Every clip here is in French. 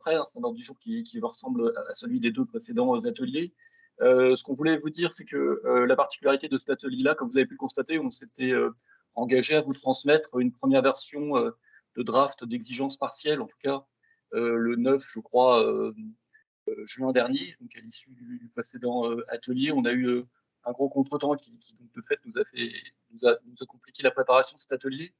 près, hein, c'est un ordre du jour qui ressemble à celui des 2 précédents ateliers. Ce qu'on voulait vous dire, c'est que la particularité de cet atelier-là, comme vous avez pu le constater, on s'était engagé à vous transmettre une première version de draft d'exigence partielle, en tout cas le 9, je crois, juin dernier, donc à l'issue du précédent atelier. On a eu un gros contretemps qui donc, de fait, nous a compliqué la préparation de cet atelier.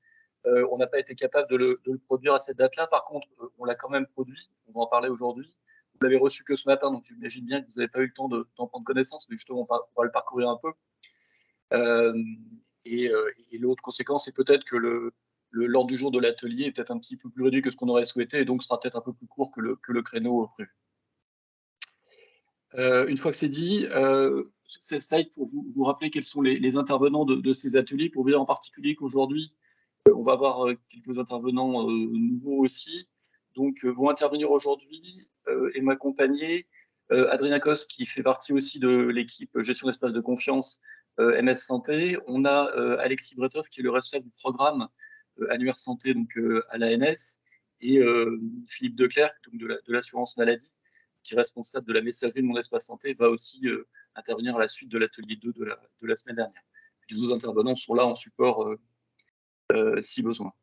On n'a pas été capable de le produire à cette date-là. Par contre, on l'a quand même produit. On va en parler aujourd'hui. Vous l'avez reçu que ce matin, donc j'imagine bien que vous n'avez pas eu le temps d'en prendre connaissance, mais justement, on va le parcourir un peu. Euh, et l'autre conséquence, c'est peut-être que l'ordre du jour de l'atelier est peut-être un petit peu plus réduit que ce qu'on aurait souhaité, et donc sera peut-être un peu plus court que le créneau prévu. Une fois que c'est dit, c'est slide pour vous rappeler quels sont les intervenants de ces ateliers, pour vous dire en particulier qu'aujourd'hui, on va avoir quelques intervenants nouveaux aussi. Donc, vont intervenir aujourd'hui et m'accompagner Adrien Cos, qui fait partie aussi de l'équipe gestion d'espace de confiance MS Santé. On a Alexis Bretov, qui est le responsable du programme annuaire santé donc, à l'ANS, et Philippe Declercq, donc de l'assurance maladie, qui est responsable de la messagerie de mon espace santé, va aussi intervenir à la suite de l'atelier 2 de la semaine dernière. Les autres intervenants sont là en support si besoin.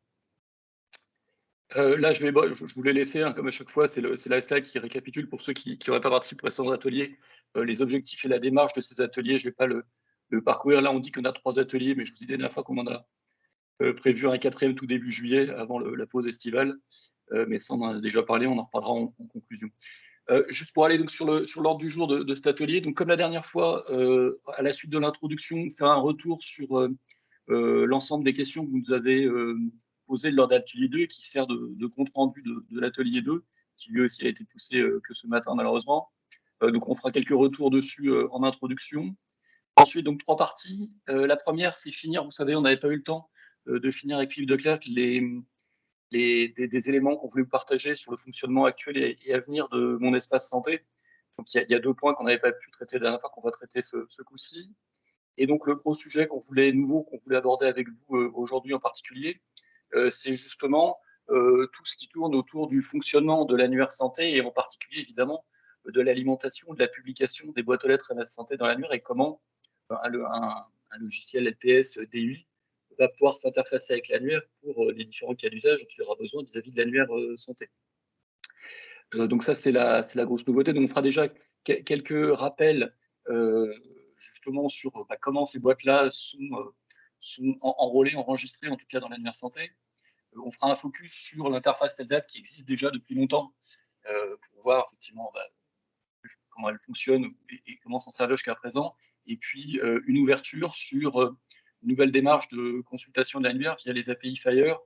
Là, je voulais laisser, hein, comme à chaque fois, c'est la slide qui récapitule pour ceux qui n'auraient pas participé aux précédents ateliers, les objectifs et la démarche de ces ateliers. Je ne vais pas le parcourir. Là, on dit qu'on a 3 ateliers, mais je vous dis la dernière fois qu'on en a prévu un 4e tout début juillet, avant la pause estivale. Mais ça, on en a déjà parlé, on en reparlera en conclusion. Juste pour aller donc sur l'ordre du jour de cet atelier, donc comme la dernière fois, à la suite de l'introduction, faire un retour sur l'ensemble des questions que vous nous avez posées lors de l'atelier 2 et qui sert de compte rendu de l'atelier 2, qui lui aussi a été poussé que ce matin malheureusement. Donc on fera quelques retours dessus en introduction. Ensuite, donc 3 parties. La première, c'est finir, vous savez, on n'avait pas eu le temps de finir avec Philippe Declercq des éléments qu'on voulait vous partager sur le fonctionnement actuel et à venir de mon espace santé. Donc il y a 2 points qu'on n'avait pas pu traiter la dernière fois, qu'on va traiter ce coup-ci. Et donc le gros sujet qu'on voulait aborder avec vous aujourd'hui en particulier, c'est justement tout ce qui tourne autour du fonctionnement de l'annuaire santé et en particulier évidemment de l'alimentation, de la publication des boîtes aux lettres MS Santé dans l'annuaire et comment un logiciel LPS DUI va pouvoir s'interfacer avec l'annuaire pour les différents cas d'usage dont il aura besoin vis-à-vis de l'annuaire santé. Donc ça, c'est la grosse nouveauté. Donc on fera déjà quelques rappels justement sur comment ces boîtes-là sont enrôlées, enregistrées, en tout cas dans l'annuaire santé. On fera un focus sur l'interface LDAP qui existe déjà depuis longtemps pour voir effectivement comment elle fonctionne et comment s'en servir jusqu'à présent. Et puis une ouverture sur une nouvelle démarche de consultation de l'annuaire via les API Fire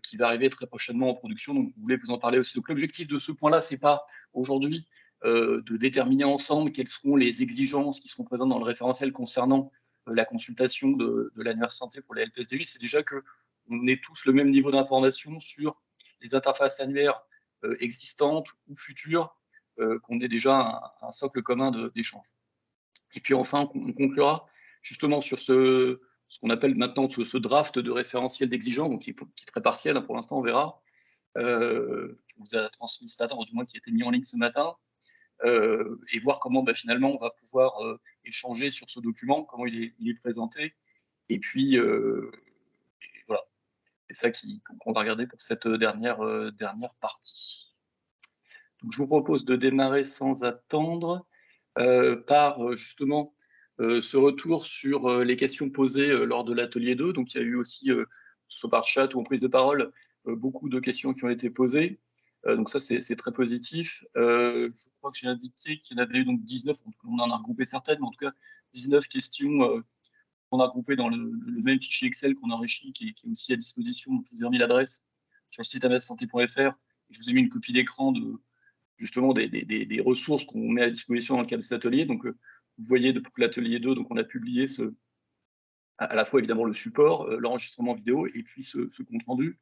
qui va arriver très prochainement en production. Donc, vous voulez vous en parler aussi. Donc, l'objectif de ce point-là, c'est pas aujourd'hui de déterminer ensemble quelles seront les exigences qui seront présentes dans le référentiel concernant la consultation de l'annuaire santé pour les LPSDI. C'est déjà que on ait tous le même niveau d'information sur les interfaces annuaires existantes ou futures, qu'on ait déjà un socle commun d'échange. Et puis enfin, on conclura justement sur ce qu'on appelle maintenant ce draft de référentiel d'exigence, donc qui est très partiel, hein, pour l'instant, on verra, qui vous a transmis ce matin, ou du moins qui a été mis en ligne ce matin, et voir comment finalement on va pouvoir échanger sur ce document, comment il est présenté, et puis voilà, c'est ça qu'on va regarder pour cette dernière partie. Donc je vous propose de démarrer sans attendre par justement ce retour sur les questions posées lors de l'atelier 2. Donc il y a eu aussi, soit par chat ou en prise de parole, beaucoup de questions qui ont été posées. Donc ça, c'est très positif. Je crois que j'ai indiqué qu'il y en avait eu donc 19, on en a regroupé certaines, mais en tout cas 19 questions qu'on a regroupées dans le même fichier Excel qu'on a enrichi, qui est aussi à disposition. Donc, je vous ai remis l'adresse sur le site amssanté.fr. Je vous ai mis une copie d'écran justement des ressources qu'on met à disposition dans le cadre de cet atelier. Donc, vous voyez depuis l'atelier 2, donc on a publié à la fois évidemment le support, l'enregistrement vidéo et puis ce compte rendu.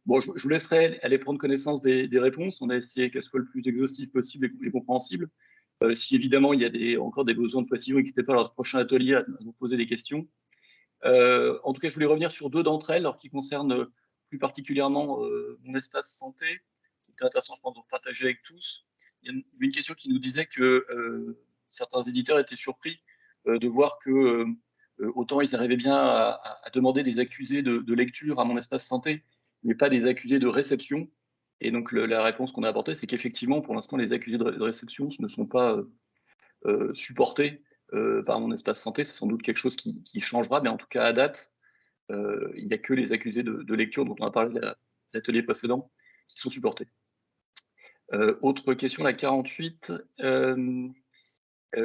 Bon, je vous laisserai aller prendre connaissance des réponses. On a essayé qu'elles soient le plus exhaustives possible et compréhensibles. Si évidemment il y a encore des besoins de précision, n'hésitez pas à lors du prochain atelier à nous poser des questions. En tout cas, je voulais revenir sur 2 d'entre elles, alors qui concernent plus particulièrement mon espace santé, était intéressant, je pense, de partager avec tous. Il y a une question qui nous disait que certains éditeurs étaient surpris de voir que autant ils arrivaient bien à demander des accusés de lecture à mon espace santé, mais pas des accusés de réception. Et donc la réponse qu'on a apportée, c'est qu'effectivement, pour l'instant, les accusés de réception ne sont pas supportés par mon espace santé. C'est sans doute quelque chose qui changera, mais en tout cas à date, il n'y a que les accusés de lecture dont on a parlé à l'atelier précédent qui sont supportés. Autre question, la 48.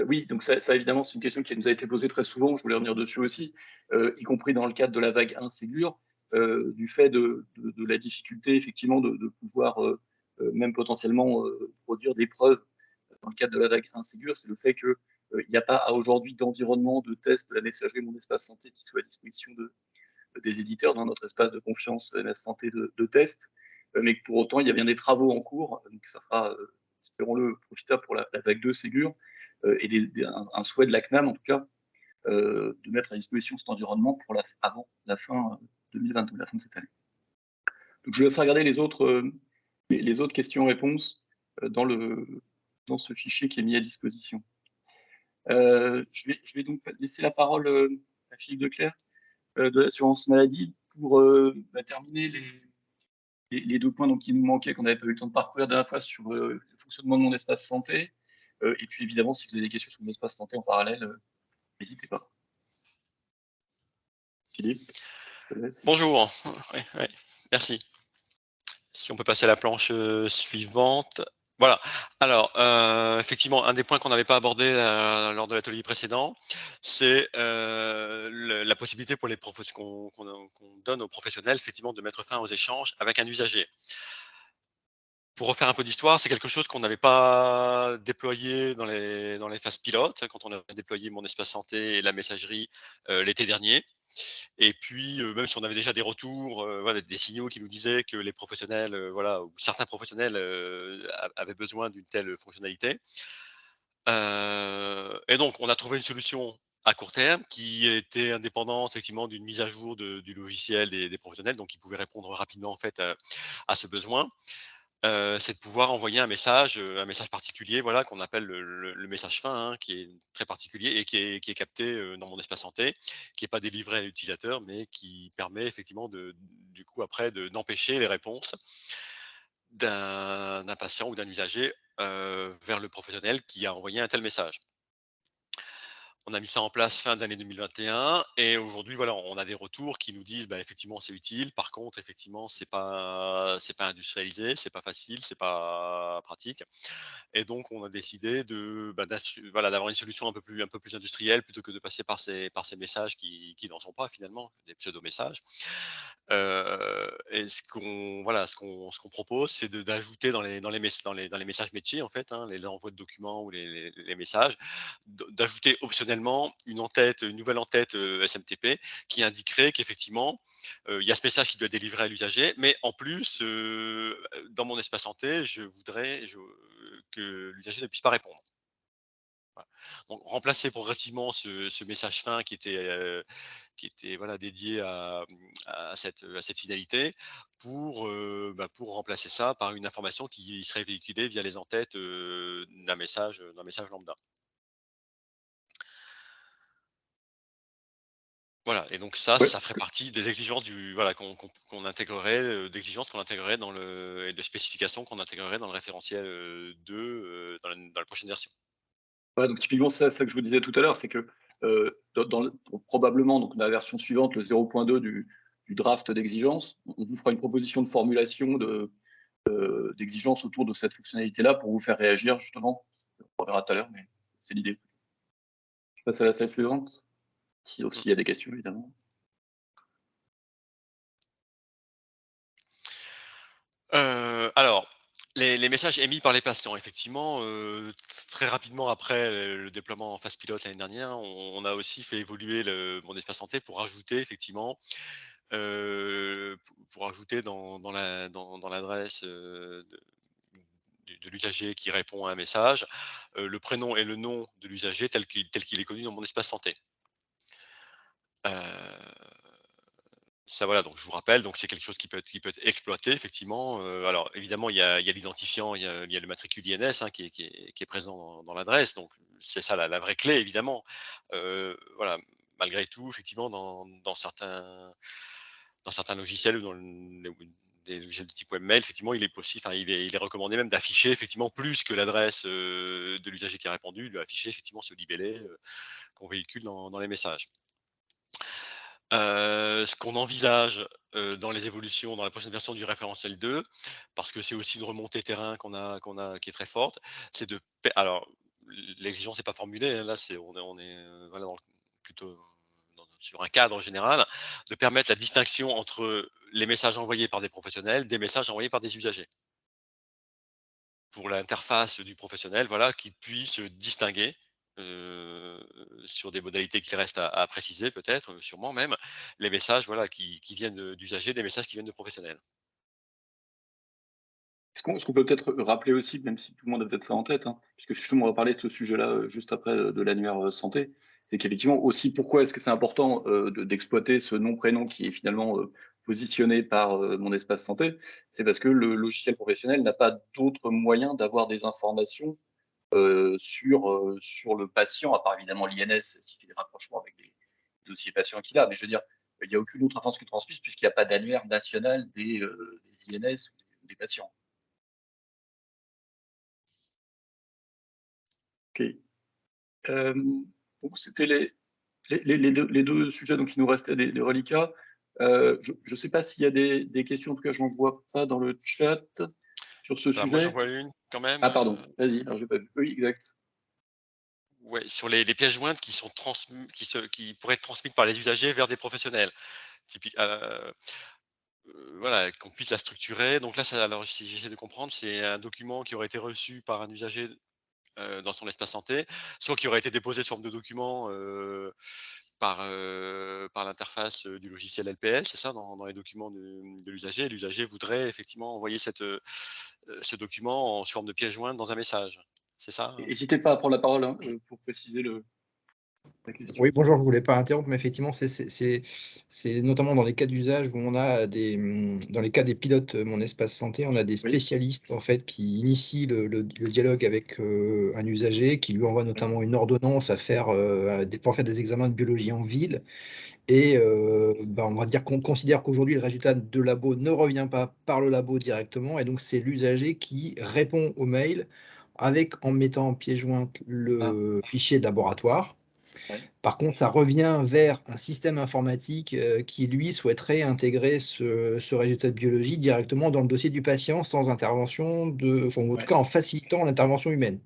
Oui, donc ça évidemment, c'est une question qui nous a été posée très souvent, je voulais revenir dessus aussi, y compris dans le cadre de la vague 1 Ségur, du fait de la difficulté effectivement de pouvoir même potentiellement produire des preuves dans le cadre de la vague 1 Ségur, c'est le fait qu'il n'y a pas à aujourd'hui d'environnement de test de la messagerie Mon Espace Santé qui soit à disposition des éditeurs dans notre espace de confiance MS Santé de test, mais que pour autant, il y a bien des travaux en cours, donc ça sera, espérons-le, profitable pour la vague 2 Ségur, et un souhait de la CNAM, en tout cas, de mettre à disposition cet environnement avant la fin 2022, la fin de cette année. Donc, je vous laisserai regarder les autres questions-réponses dans ce fichier qui est mis à disposition. Je vais donc laisser la parole à Philippe Declercq de l'assurance maladie pour terminer les deux points donc, qui nous manquaient, qu'on n'avait pas eu le temps de parcourir la dernière fois sur le fonctionnement de mon espace santé. Et puis évidemment, si vous avez des questions sur mon espace santé en parallèle, n'hésitez pas. Philippe, je te laisse. Bonjour, ouais, merci. Si on peut passer à la planche suivante. Voilà. Alors, effectivement, un des points qu'on n'avait pas abordé lors de l'atelier précédent, c'est la possibilité pour les qu'on donne aux professionnels, effectivement, de mettre fin aux échanges avec un usager. Pour refaire un peu d'histoire, c'est quelque chose qu'on n'avait pas déployé dans les phases pilotes, quand on a déployé Mon Espace Santé et la messagerie l'été dernier. Et puis, même si on avait déjà des retours, voilà, des signaux qui nous disaient que les professionnels, voilà, ou certains professionnels avaient besoin d'une telle fonctionnalité. Et donc, on a trouvé une solution à court terme qui était indépendante effectivement d'une mise à jour du logiciel des professionnels, donc qui pouvait répondre rapidement en fait à ce besoin. C'est de pouvoir envoyer un message particulier, voilà, qu'on appelle le message fin, hein, qui est très particulier et qui est capté, dans mon espace santé, qui est pas délivré à l'utilisateur, mais qui permet effectivement du coup après d'empêcher les réponses d'un patient ou d'un usager, vers le professionnel qui a envoyé un tel message. On a mis ça en place fin d'année 2021 et aujourd'hui, voilà, on a des retours qui nous disent, bah, effectivement, c'est utile. Par contre, effectivement, c'est pas industrialisé, c'est pas facile, c'est pas pratique. Et donc, on a décidé voilà, d'avoir une solution un peu plus industrielle plutôt que de passer par ces messages qui n'en sont pas finalement, des pseudo-messages. Et ce qu'on propose, c'est d'ajouter dans les messages métiers, en fait, hein, les envois de documents ou les messages, d'ajouter optionnellement une nouvelle en-tête SMTP qui indiquerait qu'effectivement, il y a ce message qui doit être délivré à l'usager, mais en plus, dans mon espace santé, je voudrais que l'usager ne puisse pas répondre. Voilà. Donc remplacer progressivement ce message fin qui était voilà, dédié à cette finalité pour remplacer ça par une information qui serait véhiculée via les en-têtes d'un message lambda. Voilà, et donc ça, Ouais. ça ferait partie des exigences voilà, qu'on intégrerait, d'exigences qu'on intégrerait et de spécifications qu'on intégrerait dans le référentiel 2 dans la prochaine version. Ouais, donc typiquement, c'est ça que je vous disais tout à l'heure, c'est que probablement, donc la version suivante, le 0.2 du draft d'exigence, on vous fera une proposition de formulation d'exigence autour de cette fonctionnalité-là pour vous faire réagir, justement. On verra tout à l'heure, mais c'est l'idée. Je passe à la slide suivante, sauf s'il y a des questions, évidemment. Alors, les messages émis par les patients, effectivement, très rapidement après le déploiement en phase pilote l'année dernière, on a aussi fait évoluer mon espace santé pour ajouter effectivement, pour ajouter dans l'adresse, de l'usager qui répond à un message, le prénom et le nom de l'usager tel qu'il est connu dans mon espace santé. Heu Ça, voilà, donc je vous rappelle, donc c'est quelque chose qui peut être exploité effectivement. Alors évidemment, il y a l'identifiant, il y a le matricule INS, hein, qui est présent dans l'adresse, donc c'est ça la vraie clé évidemment. Voilà, malgré tout, effectivement, dans certains logiciels ou des logiciels de type webmail, effectivement, il est possible, enfin, il est recommandé même d'afficher effectivement plus que l'adresse, de l'usager qui a répondu, d'afficher effectivement ce libellé, qu'on véhicule dans les messages. Ce qu'on envisage, dans les évolutions, dans la prochaine version du référentiel 2, parce que c'est aussi une remontée terrain qu'on a qui est très forte, c'est de per alors l'exigence n'est pas formulée, hein, là on est, voilà, plutôt sur un cadre général, de permettre la distinction entre les messages envoyés par des professionnels, des messages envoyés par des usagers. Pour l'interface du professionnel, voilà, qui puisse distinguer, heu, sur des modalités qu'il reste à préciser peut-être, sûrement même, les messages, voilà, qui viennent, d'usagers, des messages qui viennent de professionnels. Ce qu'on peut peut-être rappeler aussi, même si tout le monde a peut-être ça en tête, hein, puisque justement on va parler de ce sujet-là juste après de l'annuaire santé, c'est qu'effectivement aussi pourquoi est-ce que c'est important d'exploiter ce nom-prénom qui est finalement positionné par mon espace santé, c'est parce que le logiciel professionnel n'a pas d'autre moyen d'avoir des informations sur le patient, à part évidemment l'INS s'il fait des rapprochements avec des dossiers patients qu'il a, mais je veux dire, il n'y a aucune autre information qui transmise puisqu'il n'y a pas d'annuaire national des INS ou des patients. OK. Donc c'était les deux sujets donc il nous restait des reliquats. Je ne sais pas s'il y a des questions, en tout cas, je n'en vois pas dans le chat sur ce Moi j'en sujet. vois une quand même, Ah pardon, vas-y, alors j'ai pas vu. Oui, exact. ouais, sur les pièces jointes qui sont transm qui pourraient être transmises par les usagers vers des professionnels. Typique voilà, qu'on puisse la structurer. Donc là, alors si j'essaie de comprendre, c'est un document qui aurait été reçu par un usager, dans son espace santé, soit qui aurait été déposé sous forme de document, par l'interface, du logiciel LPS, c'est ça, dans les documents de l'usager? L'usager voudrait effectivement envoyer ce document en sous forme de pièce jointe dans un message. C'est ça, hein? N'hésitez pas à prendre la parole, hein, pour préciser la Oui, question. bonjour, je voulais pas interrompre, mais effectivement, c'est notamment dans les cas d'usage où on a dans les cas des pilotes, Mon Espace Santé, on a des Oui, spécialistes, en fait, qui initient le dialogue avec, un usager, qui lui envoie oui, notamment une ordonnance à faire, pour faire des examens de biologie en ville et on va dire qu'on considère qu'aujourd'hui, le résultat de labo ne revient pas par le labo directement et donc c'est l'usager qui répond au mail en mettant en pièce jointe ah, le fichier de laboratoire. oui, Par contre, ça revient vers un système informatique, qui lui souhaiterait intégrer ce résultat de biologie directement dans le dossier du patient sans intervention ou en tout ouais. cas en facilitant l'intervention humaine.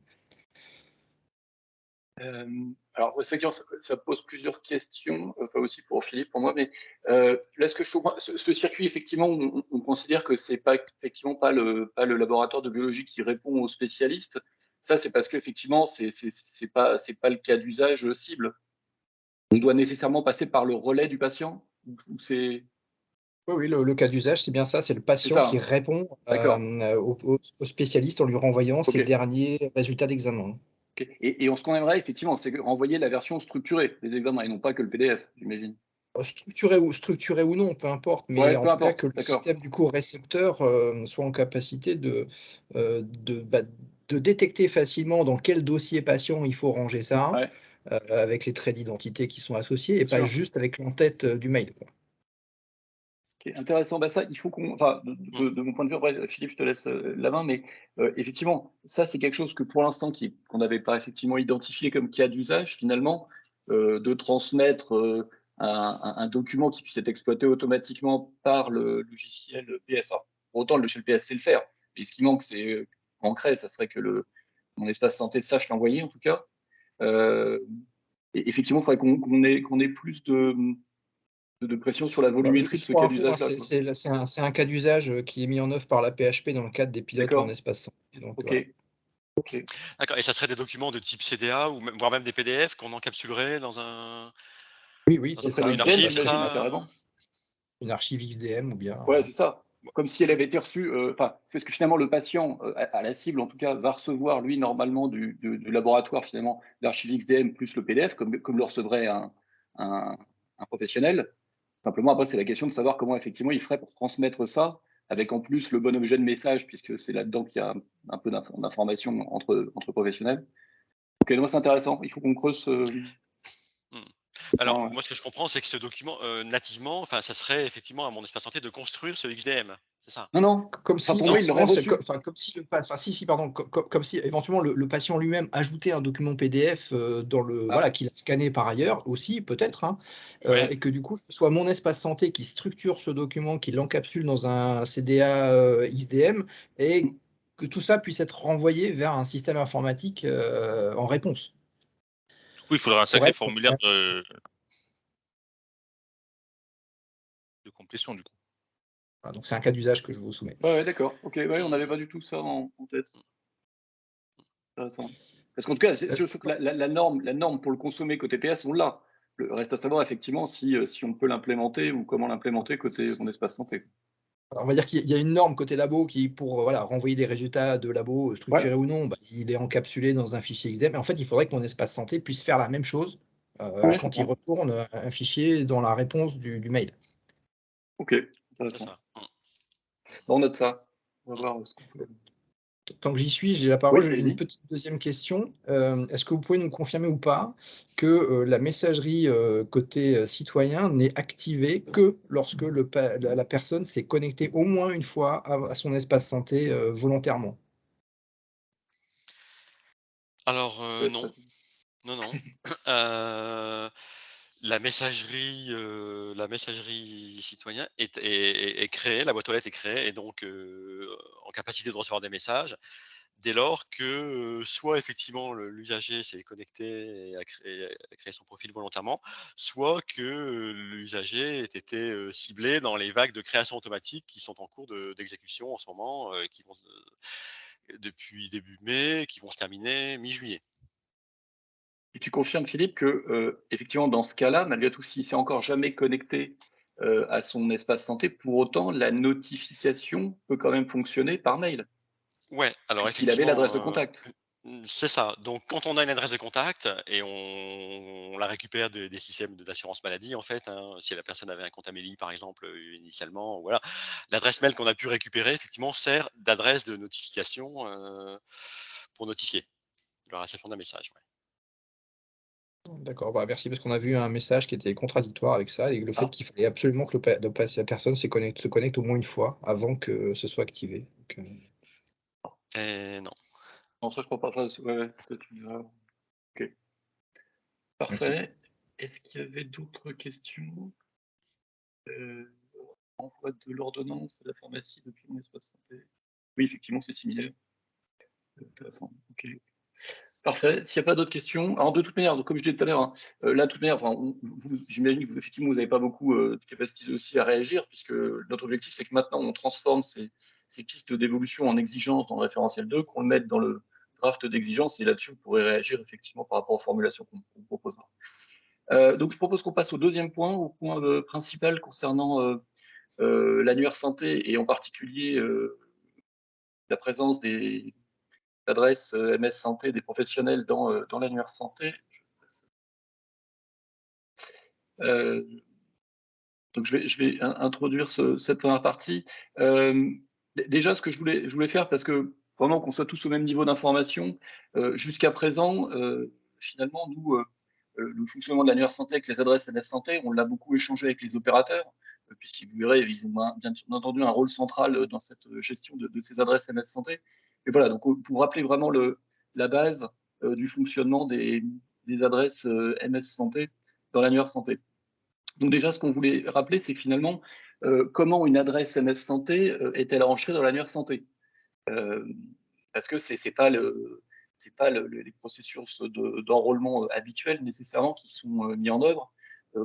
Alors ouais, c'est vrai que ça pose plusieurs questions, pas aussi pour Philippe, pour moi, mais là, ce que je comprends, ce circuit, effectivement, on considère que c'est pas effectivement pas le laboratoire de biologie qui répond aux spécialistes. Ça, c'est parce qu'effectivement, c'est pas le cas d'usage cible. On doit nécessairement passer par le relais du patient? Ou Oui, oui, le cas d'usage, c'est bien ça, c'est le c'est patient ça, qui hein? répond, D'accord. au spécialiste en lui renvoyant ses OK. derniers résultats d'examen. OK. Et ce qu'on aimerait effectivement, c'est que renvoyer la version structurée des examens et non pas que le PDF, j'imagine? Structuré ou non, peu importe, mais Ouais, en peu tout cas importe, que le d'accord. système du coup récepteur, soit en capacité de détecter facilement dans quel dossier patient il faut ranger ça, Ouais, avec les traits d'identité qui sont associés et bien pas sûr. juste avec l'en-tête, du mail, quoi. Ce qui est intéressant, bah, ça, il faut qu'on enfin, Mmh. de mon point de vue, après, Philippe, je te laisse, la main, mais effectivement, ça, c'est quelque chose que pour l'instant qu'on n'avait pas effectivement identifié comme cas d'usage finalement, de transmettre, un document qui puisse être exploité automatiquement par le logiciel PS. Alors, pour autant, le logiciel PS sait le faire, mais ce qui manque, c'est, manquerait, ça serait que mon espace santé sache l'envoyer en tout cas. Heu et effectivement, il faudrait qu'on ait plus de pression sur la Bah, volumétrie de juste ce pour cas info, hein, d'usage-là, quoi. c'est un cas d'usage, qui est mis en œuvre par la PHP dans le cadre des pilotes Mon D'accord, Espace Santé, donc OK, voilà. OK. D'accord, et ça serait des documents de type CDA ou même voire même des PDF qu'on encapsulerait dans un Oui, oui, dans Ça c'est serait ça, des une XDN, archive, c'est j'imagine, hein, ça? carrément? une archive XDM ou bien, Ouais, c'est ça. Bon, Comme si elle avait été reçue, enfin, c'est parce que finalement le patient, à la cible en tout cas, va recevoir lui normalement du laboratoire finalement l'archive XDM plus le PDF comme le recevrait un un professionnel. Simplement, après, c'est la question de savoir comment effectivement il ferait pour transmettre ça, avec en plus le bon objet de message, puisque c'est là-dedans qu'il y a un peu d'information entre professionnels. Ok, donc c'est intéressant. Il faut qu'on creuse Hmm. ce Alors, point. Ouais. moi, ce que je comprends, c'est que ce document, nativement, enfin, ça serait effectivement à mon espace santé de construire ce XDM. C'est ça? Non, non. Comme Enfin, si pour moi, il l'aurait effectivement, reçu. comme si pardon, comme si éventuellement le patient lui-même ajoutait un document PDF Ah, voilà, qu'il a scanné par ailleurs aussi, peut-être, hein, Ouais. et que du coup, ce soit mon espace santé qui structure ce document, qui l'encapsule dans un CDA XDM, et que tout ça puisse être renvoyé vers un système informatique en réponse. Du coup, il faudra un Pour sacré être formulaire de complétion, du coup. Voilà, donc c'est un cas d'usage que je vous soumets. ouais, d'accord. Ok, ouais, on n'avait pas du tout ça en tête. Intéressant. Parce qu'en tout cas, c'est sûr que la norme pour le consommer côté PS, on l'a. Le reste à savoir effectivement si on peut l'implémenter ou comment l'implémenter côté mon espace santé. Alors, on va dire qu'il y a une norme côté labo qui, pour voilà, renvoyer des résultats de labo, Ouais, structurés ou non, bah, il est encapsulé dans un fichier XDM. Mais en fait, il faudrait que mon espace santé puisse faire la même chose ouais, je quand il comprends. retourne un fichier dans la réponse du mail. Ok, C'est intéressant. ça. Bon, on note ça. On va voir ce qu'on peut. Tant que j'y suis, j'ai la parole. Oui, J'ai une allez-y. petite deuxième question. Est-ce que vous pouvez nous confirmer ou pas que la messagerie côté citoyen n'est activée que lorsque la personne s'est connectée au moins une fois à son espace santé volontairement? Alors, Ouais, non. Non, non. Heu, la messagerie citoyen est créée, la boîte aux lettres est créée et donc en capacité de recevoir des messages dès lors que, soit effectivement l'usager s'est connecté et a créé son profil volontairement, soit que, l'usager ait été, ciblé dans les vagues de création automatique qui sont en cours d'exécution en ce moment, qui vont se depuis début mai, qui vont se terminer mi-juillet. Et tu confirmes, Philippe, que effectivement, dans ce cas-là, malgré tout, s'il s'est encore jamais connecté à son espace santé, pour autant, la notification peut quand même fonctionner par mail, Ouais, alors puisqu'il avait l'adresse de effectivement, contact. c'est ça. Donc quand on a une adresse de contact et on la récupère des systèmes d'assurance maladie en fait, hein, si la personne avait un compte Amélie par exemple, initialement, voilà. L'adresse mail qu'on a pu récupérer effectivement sert d'adresse de notification, pour notifier la réception d'un message, ouais. D'accord, bah, merci parce qu'on a vu un message qui était contradictoire avec ça et le fait Ah, qu'il fallait absolument que la personne se connecte au moins une fois avant que ce soit activé. Donc, Et non. non, ça, je crois pas. Enfin, ouais, ouais, peut-être ok, merci. parfait. Est-ce qu'il y avait d'autres questions envoi de l'ordonnance à la pharmacie depuis mon espace santé. Oui, effectivement, c'est similaire. Intéressant. Ok. Parfait. S'il n'y a pas d'autres questions, alors de toute manière, donc, comme je disais tout à l'heure, hein, là, de toute manière, enfin, j'imagine que vous, effectivement, vous n'avez pas beaucoup de capacité aussi à réagir, puisque notre objectif, c'est que maintenant, on transforme ces pistes d'évolution en exigences dans le référentiel 2, qu'on le mette dans le draft d'exigence, et là-dessus, vous pourrez réagir effectivement par rapport aux formulations qu'on vous proposera. Donc, je propose qu'on passe au deuxième point, au point principal concernant l'annuaire santé, et en particulier la présence des adresses MS Santé des professionnels dans l'annuaire santé. Euh, donc je vais introduire cette première partie. Déjà, ce que je voulais faire, parce que vraiment qu'on soit tous au même niveau d'information, jusqu'à présent, finalement, nous, le fonctionnement de l'annuaire santé avec les adresses MS Santé, on l'a beaucoup échangé avec les opérateurs, puisqu'ils vous verrez, ils ont bien entendu un rôle central dans cette gestion de ces adresses MS Santé. Et voilà, donc pour rappeler vraiment la base du fonctionnement des adresses MS Santé dans l'annuaire santé. Donc déjà, ce qu'on voulait rappeler, c'est que finalement, comment une adresse MS Santé est-elle enregistrée dans l'annuaire santé? Euh, Parce que c'est pas les processus d'enrôlement habituels nécessairement qui sont mis en œuvre,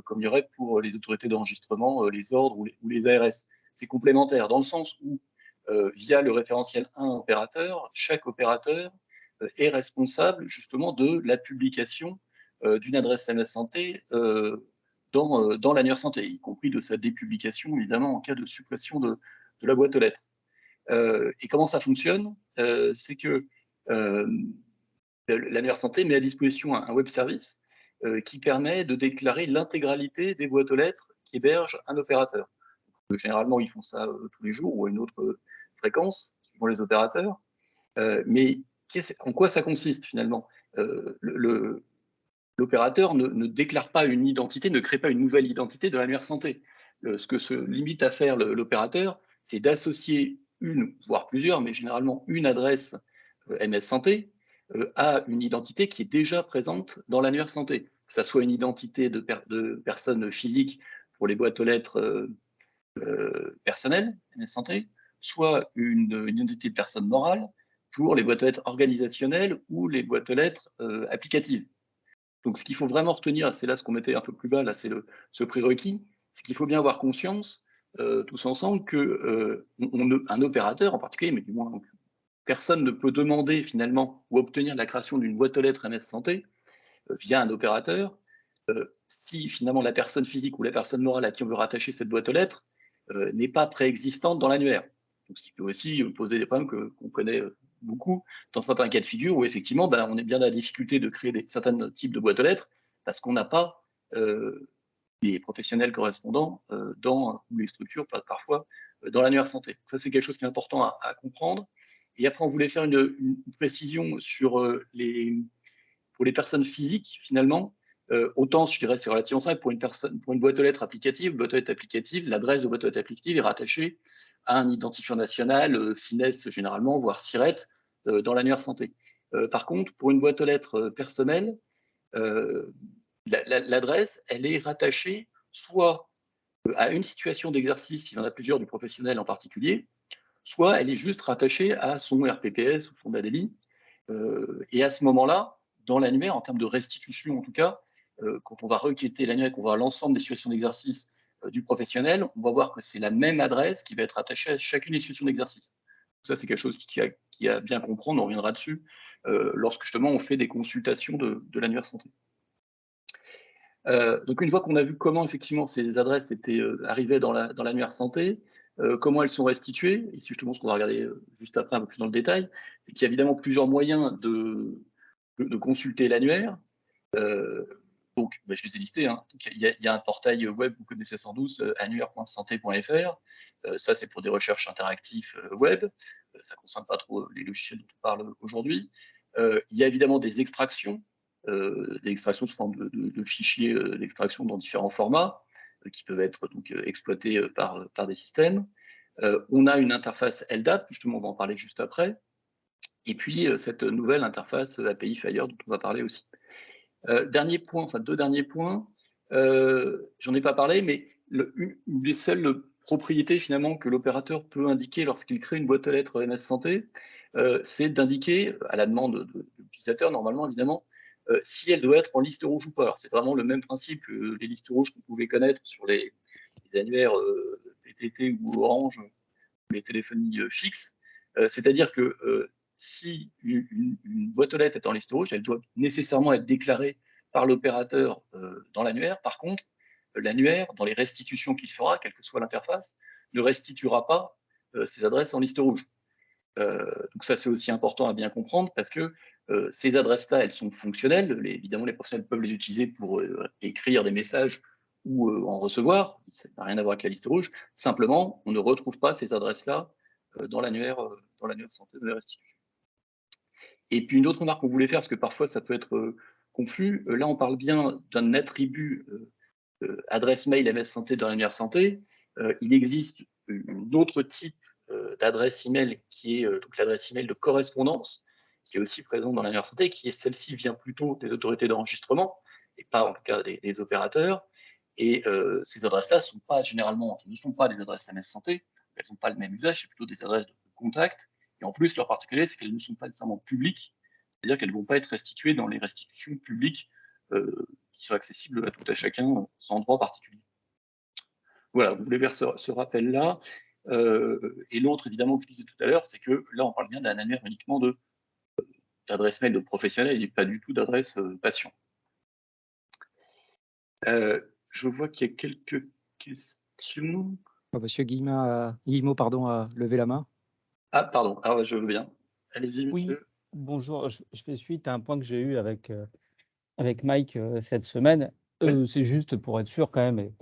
comme il y aurait pour les autorités d'enregistrement, les ordres ou les ARS. C'est complémentaire dans le sens où, via le référentiel 1 opérateur, chaque opérateur est responsable justement de la publication d'une adresse MS Santé dans l'annuaire santé, y compris de sa dépublication, évidemment, en cas de suppression de la boîte aux lettres. Et comment ça fonctionne? C'est que l'annuaire santé met à disposition un web service qui permet de déclarer l'intégralité des boîtes aux lettres qui héberge un opérateur. Généralement, ils font ça tous les jours ou à une autre fréquence, suivant les opérateurs. Mais en quoi ça consiste finalement? L'opérateur ne déclare pas une identité, ne crée pas une nouvelle identité de l'annuaire santé. Ce que se limite à faire l'opérateur, c'est d'associer une, voire plusieurs, mais généralement une adresse MS Santé à une identité qui est déjà présente dans l'annuaire santé. Que ça soit une identité de personne physique pour les boîtes aux lettres personnelles, MS Santé, soit une identité de personne morale pour les boîtes aux lettres organisationnelles ou les boîtes aux lettres applicatives. Donc, ce qu'il faut vraiment retenir, c'est là ce qu'on mettait un peu plus bas, là, c'est ce prérequis, c'est qu'il faut bien avoir conscience, tous ensemble, que un opérateur en particulier, mais du moins personne ne peut demander finalement ou obtenir la création d'une boîte aux lettres MS Santé via un opérateur si finalement la personne physique ou la personne morale à qui on veut rattacher cette boîte aux lettres n'est pas préexistante dans l'annuaire. Donc, ce qui peut aussi poser des problèmes qu'on connaît beaucoup dans certains cas de figure où effectivement on est bien dans la difficulté de créer certains types de boîtes aux lettres parce qu'on n'a pas les professionnels correspondants ou les structures parfois dans l'annuaire santé. Ça, c'est quelque chose qui est important à comprendre. Et après, on voulait faire une précision sur pour les personnes physiques, finalement. Autant, je dirais, c'est relativement simple, pour une boîte aux lettres applicative, l'adresse de boîte aux lettres applicative est rattachée à un identifiant national, FINES généralement, voire SIRET, dans l'annuaire santé. Par contre, pour une boîte aux lettres personnelle, l'adresse, elle est rattachée soit à une situation d'exercice, il y en a plusieurs du professionnel en particulier, soit elle est juste rattachée à son RPPS ou son ADELI. Et à ce moment-là, dans l'annuaire, en termes de restitution en tout cas, quand on va requêter l'annuaire et qu'on va voir l'ensemble des situations d'exercice du professionnel, on va voir que c'est la même adresse qui va être attachée à chacune des situations d'exercice. Ça, c'est quelque chose qui a bien comprendre, on reviendra dessus, lorsque justement on fait des consultations de l'annuaire santé. Donc une fois qu'on a vu comment effectivement ces adresses étaient arrivées dans l'annuaire santé, comment elles sont restituées, et c'est justement ce qu'on va regarder juste après un peu plus dans le détail, c'est qu'il y a évidemment plusieurs moyens de consulter l'annuaire. Donc, je les ai listés. Hein. Donc, il y a un portail web, vous connaissez sans doute, annuaire.santé.fr. Ça, c'est pour des recherches interactives web. Ça ne concerne pas trop les logiciels dont on parle aujourd'hui. Il y a évidemment des extractions sous forme de fichiers d'extraction dans différents formats qui peuvent être donc exploités par des systèmes. On a une interface LDAP, justement, on va en parler juste après. Et puis, cette nouvelle interface API Fire dont on va parler aussi. Deux derniers points, j'en ai pas parlé, mais une des seules propriétés finalement que l'opérateur peut indiquer lorsqu'il crée une boîte aux lettres MS Santé, c'est d'indiquer, à la demande de l'utilisateur normalement évidemment, si elle doit être en liste rouge ou pas. Alors c'est vraiment le même principe que les listes rouges qu'on pouvait connaître sur les annuaires PTT ou Orange, ou les téléphonies fixes. C'est-à-dire que si une boîte aux lettres est en liste rouge, elle doit nécessairement être déclarée par l'opérateur dans l'annuaire. Par contre, l'annuaire, dans les restitutions qu'il fera, quelle que soit l'interface, ne restituera pas ces adresses en liste rouge. Donc ça, c'est aussi important à bien comprendre parce que ces adresses-là, elles sont fonctionnelles. Évidemment, les professionnels peuvent les utiliser pour écrire des messages ou en recevoir. Ça n'a rien à voir avec la liste rouge. Simplement, on ne retrouve pas ces adresses-là dans l'annuaire santé de la restitution. Et puis une autre remarque qu'on voulait faire, parce que parfois ça peut être confus, là on parle bien d'un attribut adresse mail MS Santé dans l'annuaire santé. Il existe un autre type d'adresse email qui est donc l'adresse email de correspondance, qui est aussi présente dans l'annuaire santé, qui est celle-ci vient plutôt des autorités d'enregistrement et pas en tout cas des opérateurs. Et ces adresses-là ne sont pas des adresses MS Santé, elles n'ont pas le même usage, c'est plutôt des adresses de contact. Et en plus, leur particulier, c'est qu'elles ne sont pas nécessairement publiques, c'est-à-dire qu'elles ne vont pas être restituées dans les restitutions publiques qui sont accessibles à tout à chacun sans droit particulier. Voilà, vous voulez faire ce rappel-là. Et l'autre, évidemment, que je disais tout à l'heure, c'est que là, on parle bien d'un annuaire uniquement d'adresse mail de professionnel et pas du tout d'adresse patient. Je vois qu'il y a quelques questions. Monsieur Guillemot a levé la main. Ah, pardon, alors je veux bien. Allez-y, monsieur. Oui, bonjour, je fais suite à un point que j'ai eu avec Mike cette semaine. Oui. C'est juste pour être sûr quand même,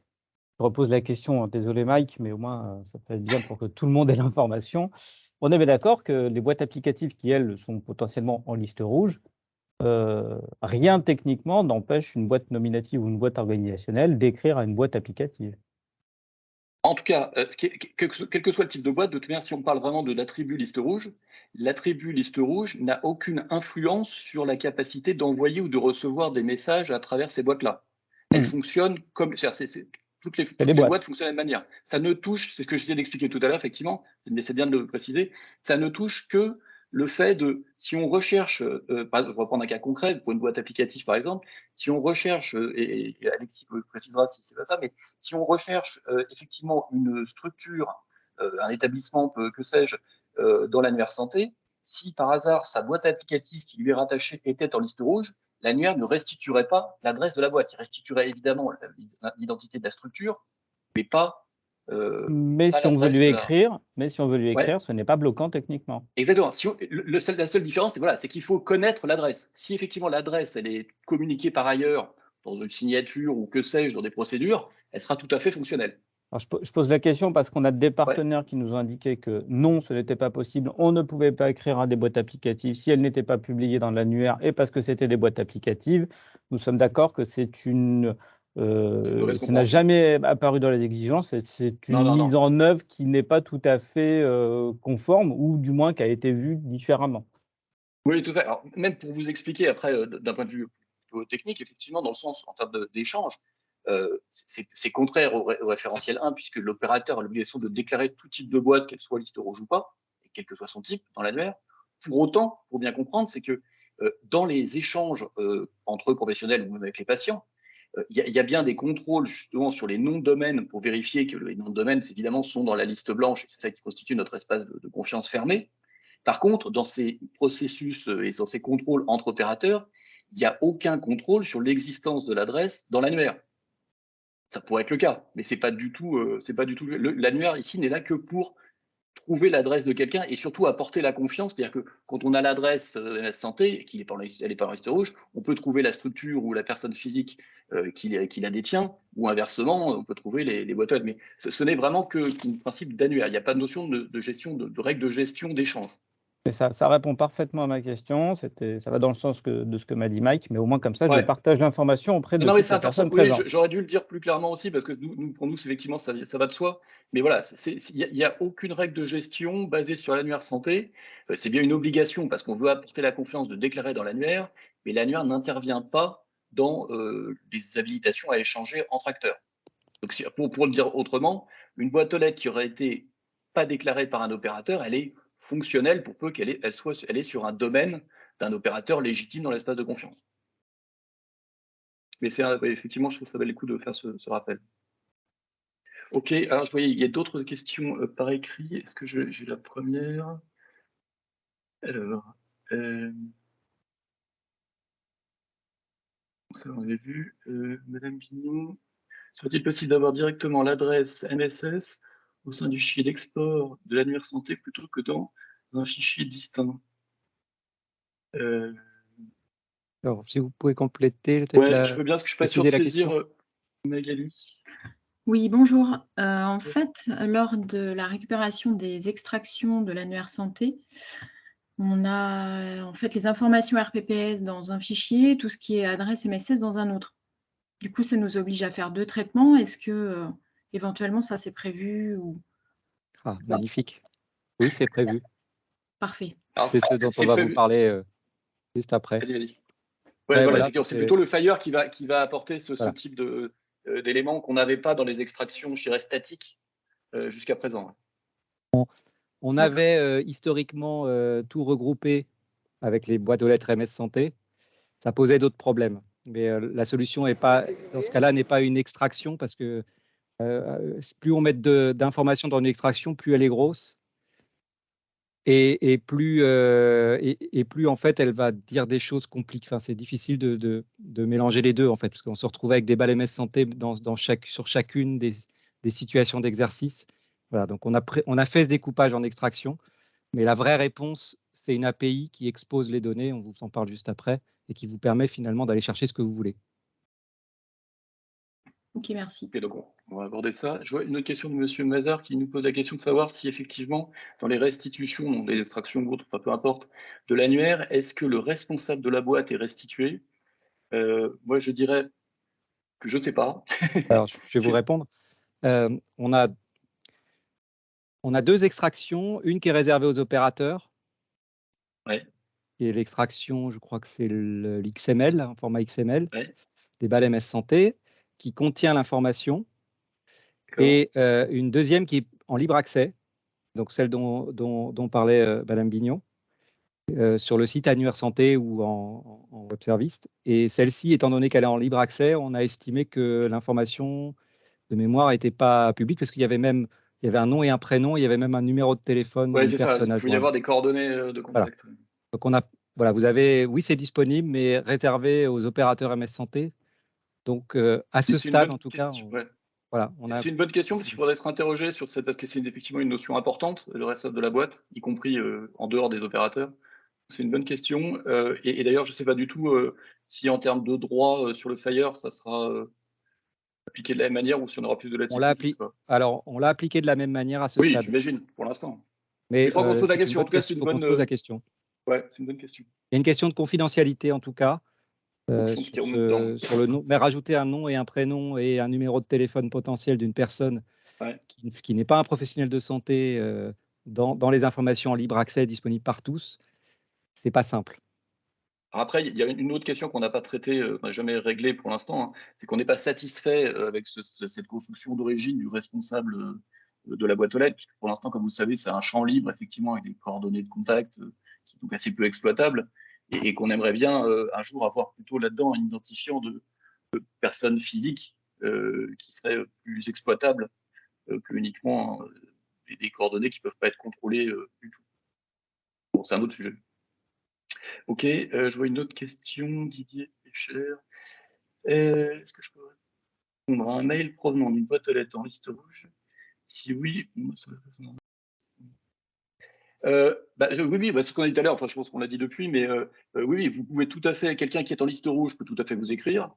Je repose la question, hein, désolé Mike, mais au moins ça peut être bien pour que tout le monde ait l'information. On est bien d'accord que les boîtes applicatives qui, elles, sont potentiellement en liste rouge, rien techniquement n'empêche une boîte nominative ou une boîte organisationnelle d'écrire à une boîte applicative. En tout cas, quel que soit le type de boîte, de toute manière, si on parle vraiment de l'attribut liste rouge n'a aucune influence sur la capacité d'envoyer ou de recevoir des messages à travers ces boîtes-là. Elles fonctionnent comme… Toutes les boîtes fonctionnent de la même manière. Ça ne touche, c'est ce que je viens d'expliquer tout à l'heure, effectivement, mais c'est bien de le préciser, ça ne touche que le fait de, si on recherche, on va prendre un cas concret, pour une boîte applicative par exemple, si on recherche, et Alexis précisera si c'est pas ça, mais si on recherche effectivement une structure, un établissement, que sais-je, dans l'annuaire santé, si par hasard sa boîte applicative qui lui est rattachée était en liste rouge, l'annuaire ne restituerait pas l'adresse de la boîte. Il restituerait évidemment l'identité de la structure, mais pas… Mais si on veut lui écrire, Ouais. ce n'est pas bloquant techniquement. Exactement. La seule différence, c'est qu'il faut connaître l'adresse. Si effectivement l'adresse elle est communiquée par ailleurs dans une signature ou que sais-je, dans des procédures, elle sera tout à fait fonctionnelle. Alors, je pose la question parce qu'on a des partenaires qui nous ont indiqué que non, ce n'était pas possible. On ne pouvait pas écrire à des boîtes applicatives si elles n'étaient pas publiées dans l'annuaire et parce que c'était des boîtes applicatives. Nous sommes d'accord que c'est une… ça n'a jamais apparu dans les exigences. C'est une mise en œuvre qui n'est pas tout à fait conforme ou du moins qui a été vue différemment. Oui, tout à fait. Alors, même pour vous expliquer après, d'un point de vue technique, effectivement, dans le sens en termes d'échange, c'est contraire au référentiel 1, puisque l'opérateur a l'obligation de déclarer tout type de boîte, qu'elle soit liste rouge ou pas, et quel que soit son type, dans l'annuaire. Pour autant, pour bien comprendre, c'est que dans les échanges entre professionnels ou même avec les patients, il y a bien des contrôles justement sur les noms de domaine pour vérifier que les noms de domaine, évidemment, sont dans la liste blanche, et c'est ça qui constitue notre espace de confiance fermé. Par contre, dans ces processus et dans ces contrôles entre opérateurs, il n'y a aucun contrôle sur l'existence de l'adresse dans l'annuaire. Ça pourrait être le cas, mais c'est pas du tout. L'annuaire ici n'est là que pour trouver l'adresse de quelqu'un et surtout apporter la confiance. C'est-à-dire que quand on a l'adresse MS Santé, qui n'est pas en liste rouge, on peut trouver la structure ou la personne physique qui la détient, ou inversement, on peut trouver les boîtes aux lettres. Mais ce n'est vraiment qu'un principe d'annuaire. Il n'y a pas de notion de gestion, de règles de gestion d'échange. Mais ça répond parfaitement à ma question. Ça va dans le sens de ce que m'a dit Mike, mais au moins comme ça, je partage l'information auprès de toutes les personnes présentes. J'aurais dû le dire plus clairement aussi, parce que pour nous, effectivement, ça va de soi. Mais voilà, il n'y a aucune règle de gestion basée sur l'annuaire santé. C'est bien une obligation, parce qu'on veut apporter la confiance de déclarer dans l'annuaire, mais l'annuaire n'intervient pas dans les habilitations à échanger entre acteurs. Donc, pour le dire autrement, une boîte aux lettres qui aurait été pas déclarée par un opérateur, elle est fonctionnelle pour peu qu'elle est sur un domaine d'un opérateur légitime dans l'espace de confiance. Mais effectivement, je trouve que ça valait le coup de faire ce rappel. Ok, alors je voyais, il y a d'autres questions par écrit. Est-ce que j'ai la première? Alors, ça on avait vu. Madame Bignon, serait-il possible d'avoir directement l'adresse MSS au sein du fichier d'export de l'annuaire santé plutôt que dans un fichier distinct? Alors, si vous pouvez compléter je veux bien, parce que je ne suis pas sûr de saisir Magali. Oui, bonjour. En fait, lors de la récupération des extractions de l'annuaire santé, on a en fait les informations RPPS dans un fichier, tout ce qui est adresse MSS dans un autre. Du coup, ça nous oblige à faire 2 traitements. Est-ce que éventuellement ça c'est prévu ou… Ah, magnifique. Oui, c'est prévu. Parfait. C'est ce dont on va vous parler juste après. Voilà, c'est plutôt le Fire qui va apporter ce type d'éléments qu'on n'avait pas dans les extractions, je dirais, statiques jusqu'à présent. On avait historiquement tout regroupé avec les boîtes aux lettres MS Santé. Ça posait d'autres problèmes. Mais la solution dans ce cas-là, n'est pas une extraction parce que plus on met d'informations dans une extraction, plus elle est grosse. Et plus en fait, elle va dire des choses compliquées. Enfin, c'est difficile de mélanger les deux, en fait, parce qu'on se retrouve avec des balles MS Santé sur chacune des situations d'exercice. Voilà, donc on a fait ce découpage en extraction, mais la vraie réponse, c'est une API qui expose les données, on vous en parle juste après, et qui vous permet finalement d'aller chercher ce que vous voulez. Ok, merci. Okay, donc On va aborder ça. Je vois une autre question de Monsieur Mazar qui nous pose la question de savoir si effectivement, dans les restitutions, donc des extractions ou autres, enfin, peu importe, de l'annuaire, est-ce que le responsable de la boîte est restitué? Moi, je dirais que je ne sais pas. Alors, je vais vous répondre. On a 2 extractions, une qui est réservée aux opérateurs. Ouais. Et l'extraction, je crois que c'est l'XML, en format XML, Ouais. des balles MS Santé, qui contient l'information. D'accord. Et une deuxième qui est en libre accès, donc celle dont parlait Madame Bignon, sur le site Annuaire Santé ou en web service. Et celle-ci, étant donné qu'elle est en libre accès, on a estimé que l'information de mémoire n'était pas publique, parce qu'il y avait un nom et un prénom, il y avait même un numéro de téléphone Ouais, d'une c'est ça. personne à Il faut y avoir joindre. des coordonnées de contact. Donc voilà, vous avez, oui, c'est disponible, mais réservé aux opérateurs MS Santé. Donc à ce C'est une stade, bonne en tout cas, question, ouais. voilà, C'est une bonne question parce qu'il faudrait se interroger sur cette, parce que c'est effectivement une notion importante, le responsable de la boîte, y compris en dehors des opérateurs. C'est une bonne question. Et d'ailleurs, je ne sais pas du tout si en termes de droit sur le Fire, ça sera appliqué de la même manière ou si on aura plus de on l'a latitude, je sais pas. alors on l'a appliqué de la même manière à ce Oui, stade. j'imagine, pour l'instant. Mais Il faut qu'on se pose la c'est une question. En bonne tout cas, c'est question. une Il faut qu'on bonne. se pose la question. Ouais, c'est une bonne question. Il y a une question de confidentialité en tout cas. Donc, je pense qu'il y a au moins dedans. Sur le nom, mais rajouter un nom et un prénom et un numéro de téléphone potentiel d'une personne Ouais. qui n'est pas un professionnel de santé dans les informations en libre accès disponibles par tous, c'est pas simple. Alors après, il y a une autre question qu'on n'a pas traitée, on n'a jamais réglée pour l'instant, hein, c'est qu'on n'est pas satisfait avec cette construction d'origine du responsable de la boîte aux lettres, puisque pour l'instant, comme vous le savez, c'est un champ libre, effectivement, avec des coordonnées de contact qui sont donc assez peu exploitables, et qu'on aimerait bien un jour avoir plutôt là-dedans un identifiant de personnes physiques qui seraient plus exploitables que uniquement des coordonnées qui ne peuvent pas être contrôlées du tout. Bon, c'est un autre sujet. Ok, je vois une autre question, Didier Pécher. Est-ce que je peux répondre à un mail provenant d'une boîte aux lettres en liste rouge? Si oui, oui, oui, ce qu'on a dit tout à l'heure, enfin, je pense qu'on l'a dit depuis, mais oui, vous pouvez tout à fait, quelqu'un qui est en liste rouge peut tout à fait vous écrire.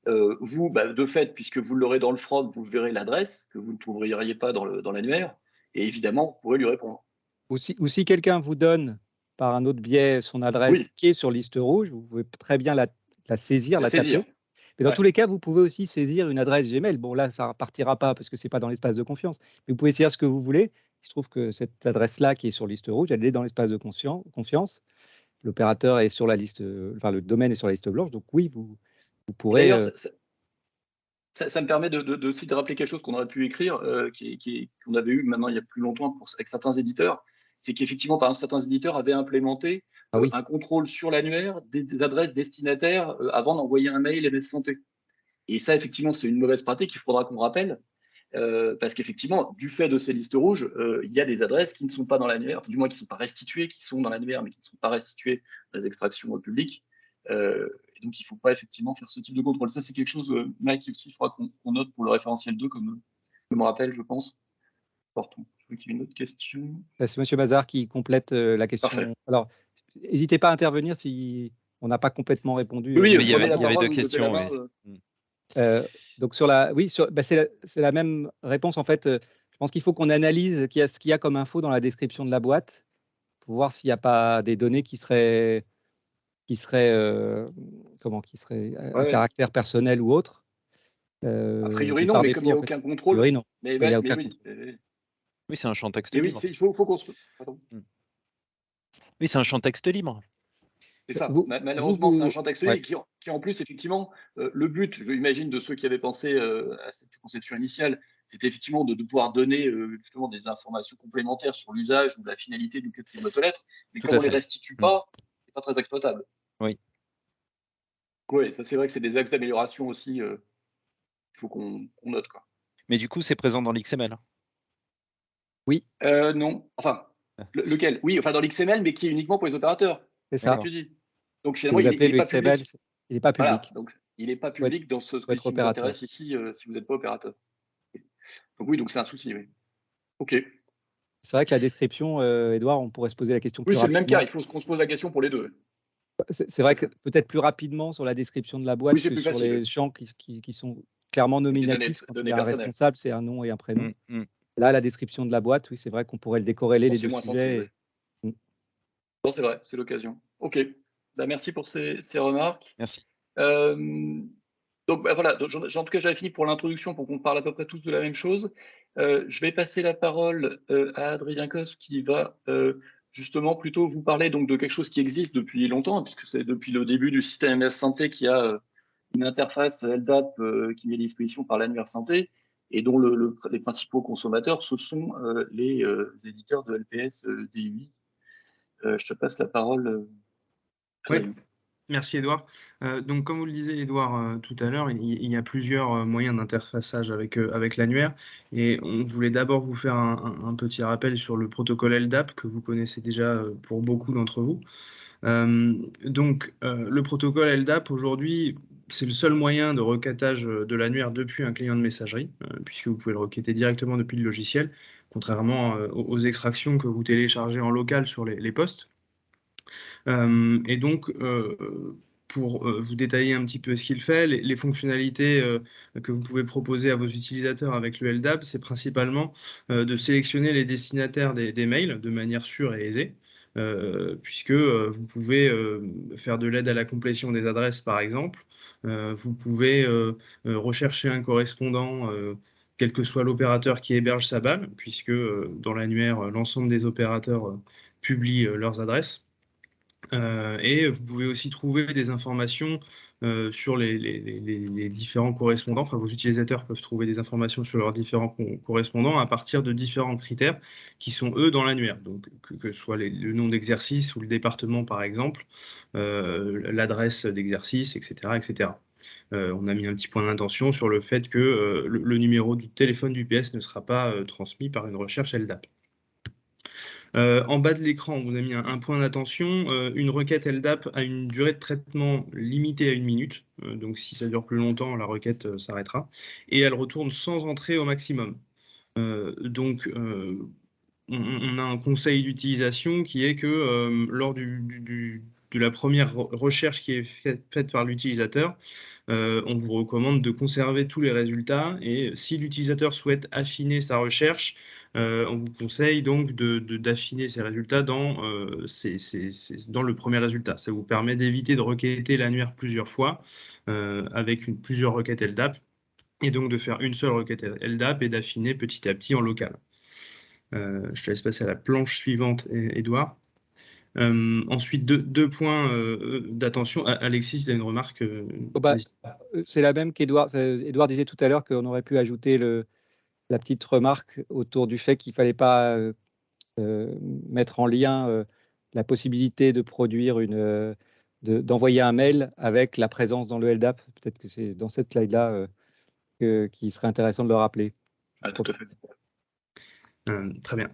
Vous, de fait, puisque vous l'aurez dans le frog, vous verrez l'adresse que vous ne trouveriez pas dans l'annuaire, et évidemment, vous pourrez lui répondre. Ou si quelqu'un vous donne par un autre biais son adresse qui est sur liste rouge, vous pouvez très bien la saisir, la taper. Mais dans tous les cas, vous pouvez aussi saisir une adresse Gmail. Bon, là, ça ne partira pas parce que ce n'est pas dans l'espace de confiance. Mais vous pouvez saisir ce que vous voulez. Il se trouve que cette adresse-là qui est sur liste rouge, elle est dans l'espace de confiance. L'opérateur est sur la liste, enfin, le domaine est sur la liste blanche. Donc oui, vous pourrez. D'ailleurs, ça me permet aussi de rappeler quelque chose qu'on aurait pu écrire, qu'on avait eu maintenant il y a plus longtemps avec certains éditeurs. C'est qu'effectivement, par exemple, certains éditeurs avaient implémenté un contrôle sur l'annuaire des adresses destinataires avant d'envoyer un mail MS Santé. Et ça, effectivement, c'est une mauvaise pratique, il faudra qu'on rappelle, parce qu'effectivement, du fait de ces listes rouges, il y a des adresses qui ne sont pas dans l'annuaire, du moins qui ne sont pas restituées, qui sont dans l'annuaire, mais qui ne sont pas restituées dans les extractions publiques. Et donc, il ne faut pas effectivement faire ce type de contrôle. Ça, c'est quelque chose, Mike, aussi, il faudra qu'on note pour le référentiel 2, comme je me rappelle, je pense. Portons. Je vois qu'il y a une autre question. C'est M. Mazar qui complète la question. Parfait. Alors, n'hésitez pas à intervenir si on n'a pas complètement répondu. Oui, il y avait 2 questions. Donc c'est la même réponse en fait. Je pense qu'il faut qu'on analyse ce qu'il y a comme info dans la description de la boîte pour voir s'il n'y a pas des données qui seraient à caractère personnel ou autre. A priori non, mais comme il n'y a aucun contrôle. A priori non. Mais oui, c'est un champ texte libre. Oui, il faut construire. Oui, c'est un champ texte libre. C'est ça. Malheureusement, c'est un champ texte libre qui en plus, effectivement, le but, je l'imagine, de ceux qui avaient pensé à cette conception initiale, c'était effectivement de pouvoir donner justement des informations complémentaires sur l'usage ou la finalité de ces boîtes aux lettres. Mais comme on ne les restitue pas, c'est pas très exploitable. Oui. Oui, ça c'est vrai que c'est des axes d'amélioration aussi. Il faut qu'on note, quoi. Mais du coup, c'est présent dans l'XML. Oui. Non. Enfin, lequel? Oui, enfin dans l'XML, mais qui est uniquement pour les opérateurs. C'est ça. Que tu dis. Donc finalement, il n'est pas public. Il n'est pas public. Donc il n'est pas public dans ce qui vous intéresse ici si vous n'êtes pas opérateur. Donc oui, donc c'est un souci. Oui. Ok. C'est vrai que la description, Edouard, on pourrait se poser la question. Oui, c'est le même cas. Il faut qu'on se pose la question pour les deux. C'est vrai que peut-être plus rapidement sur la description de la boîte que sur les champs qui sont clairement données nominatif. Quand il y a un personnelles. responsable, c'est un nom et un prénom. Mm. Là, la description de la boîte, oui, c'est vrai qu'on pourrait le décorréler Bon, les c'est deux moins sujets. sensible. Bon, c'est vrai, c'est l'occasion. OK. Bah, merci pour ces remarques. Merci. Donc voilà, en tout cas, j'avais fini pour l'introduction pour qu'on parle à peu près tous de la même chose. Je vais passer la parole à Adrien Cos qui va justement plutôt vous parler donc de quelque chose qui existe depuis longtemps, puisque c'est depuis le début du système MS Santé qui a une interface LDAP qui met à disposition par l'annuaire santé et dont les principaux consommateurs, ce sont les éditeurs de LPS DUI. Je te passe la parole. Oui, merci Edouard. Donc, comme vous le disiez Edouard tout à l'heure, il y a plusieurs moyens d'interfaçage avec l'annuaire et on voulait d'abord vous faire un petit rappel sur le protocole LDAP que vous connaissez déjà pour beaucoup d'entre vous. Le protocole LDAP aujourd'hui, c'est le seul moyen de requêtage de l'annuaire depuis un client de messagerie, puisque vous pouvez le requêter directement depuis le logiciel, contrairement aux extractions que vous téléchargez en local sur les postes. Et donc, pour vous détailler un petit peu ce qu'il fait, les fonctionnalités que vous pouvez proposer à vos utilisateurs avec le LDAP, c'est principalement de sélectionner les destinataires des mails de manière sûre et aisée, puisque vous pouvez faire de l'aide à la complétion des adresses, par exemple. Vous pouvez rechercher un correspondant, quel que soit l'opérateur qui héberge sa balle, puisque dans l'annuaire, l'ensemble des opérateurs publient leurs adresses. Et vous pouvez aussi trouver des informations sur les différents correspondants. Enfin, vos utilisateurs peuvent trouver des informations sur leurs différents correspondants à partir de différents critères qui sont, eux, dans l'annuaire. Donc, que ce soit le nom d'exercice ou le département, par exemple, l'adresse d'exercice, etc., etc. On a mis un petit point d'intention sur le fait que le numéro du téléphone d'UPS ne sera pas transmis par une recherche LDAP. En bas de l'écran, on vous a mis un point d'attention. Une requête LDAP a une durée de traitement limitée à 1 minute. Donc, si ça dure plus longtemps, la requête s'arrêtera. Et elle retourne sans entrée au maximum. On a un conseil d'utilisation qui est que lors de la première recherche qui est faite par l'utilisateur, on vous recommande de conserver tous les résultats et si l'utilisateur souhaite affiner sa recherche, on vous conseille donc d'affiner ces résultats dans le premier résultat. Ça vous permet d'éviter de requêter l'annuaire plusieurs fois avec plusieurs requêtes LDAP et donc de faire une seule requête LDAP et d'affiner petit à petit en local. Je te laisse passer à la planche suivante, Edouard. Ensuite, deux points d'attention. Alexis, tu as une remarque c'est la même qu'Edouard. Edouard disait tout à l'heure qu'on aurait pu ajouter la petite remarque autour du fait qu'il ne fallait pas mettre en lien la possibilité de produire d'envoyer un mail avec la présence dans le LDAP. Peut-être que c'est dans cette slide-là qu'il serait intéressant de le rappeler. Ah, tout à fait. Très bien.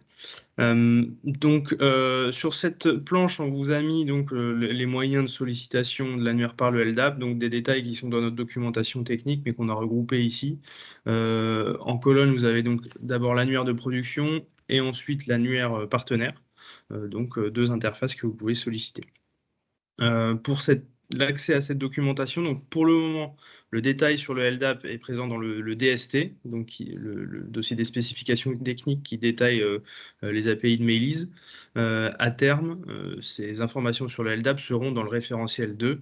Sur cette planche, on vous a mis donc les moyens de sollicitation de l'annuaire par le LDAP, donc des détails qui sont dans notre documentation technique, mais qu'on a regroupé ici. En colonne, vous avez donc d'abord l'annuaire de production et ensuite l'annuaire partenaire, donc deux interfaces que vous pouvez solliciter. Pour l'accès à cette documentation, donc pour le moment, le détail sur le LDAP est présent dans le DST, donc le dossier des spécifications techniques qui détaille les API de Mailise. À terme, ces informations sur le LDAP seront dans le référentiel 2,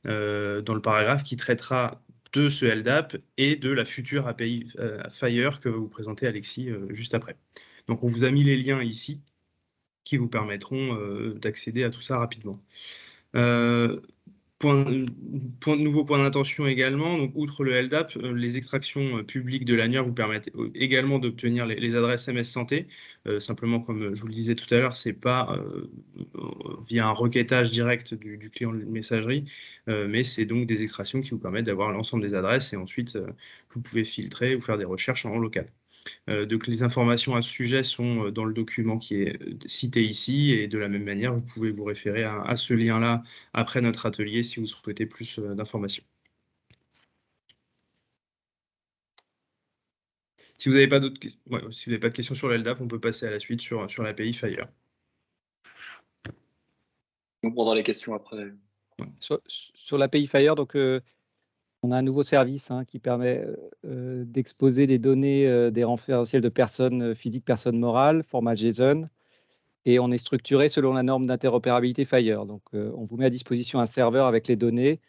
dans le paragraphe qui traitera de ce LDAP et de la future API Fire que va vous présenter Alexis juste après. Donc on vous a mis les liens ici qui vous permettront d'accéder à tout ça rapidement. Nouveau point d'intention également, donc outre le LDAP, les extractions publiques de l'annuaire vous permettent également d'obtenir les adresses MS Santé. Simplement, comme je vous le disais tout à l'heure, c'est pas via un requêtage direct du client de messagerie, mais c'est donc des extractions qui vous permettent d'avoir l'ensemble des adresses et ensuite vous pouvez filtrer ou faire des recherches en local. Donc les informations à ce sujet sont dans le document qui est cité ici et de la même manière, vous pouvez vous référer à ce lien-là après notre atelier si vous souhaitez plus d'informations. Si vous n'avez pas de questions sur l'LDAP, on peut passer à la suite sur l'API Fire. On prendra les questions après. Sur l'API Fire, donc On a un nouveau service qui permet d'exposer des données des référentiels de personnes physiques, personnes morales, format JSON, et on est structuré selon la norme d'interopérabilité FHIR. Donc, on vous met à disposition un serveur avec les données.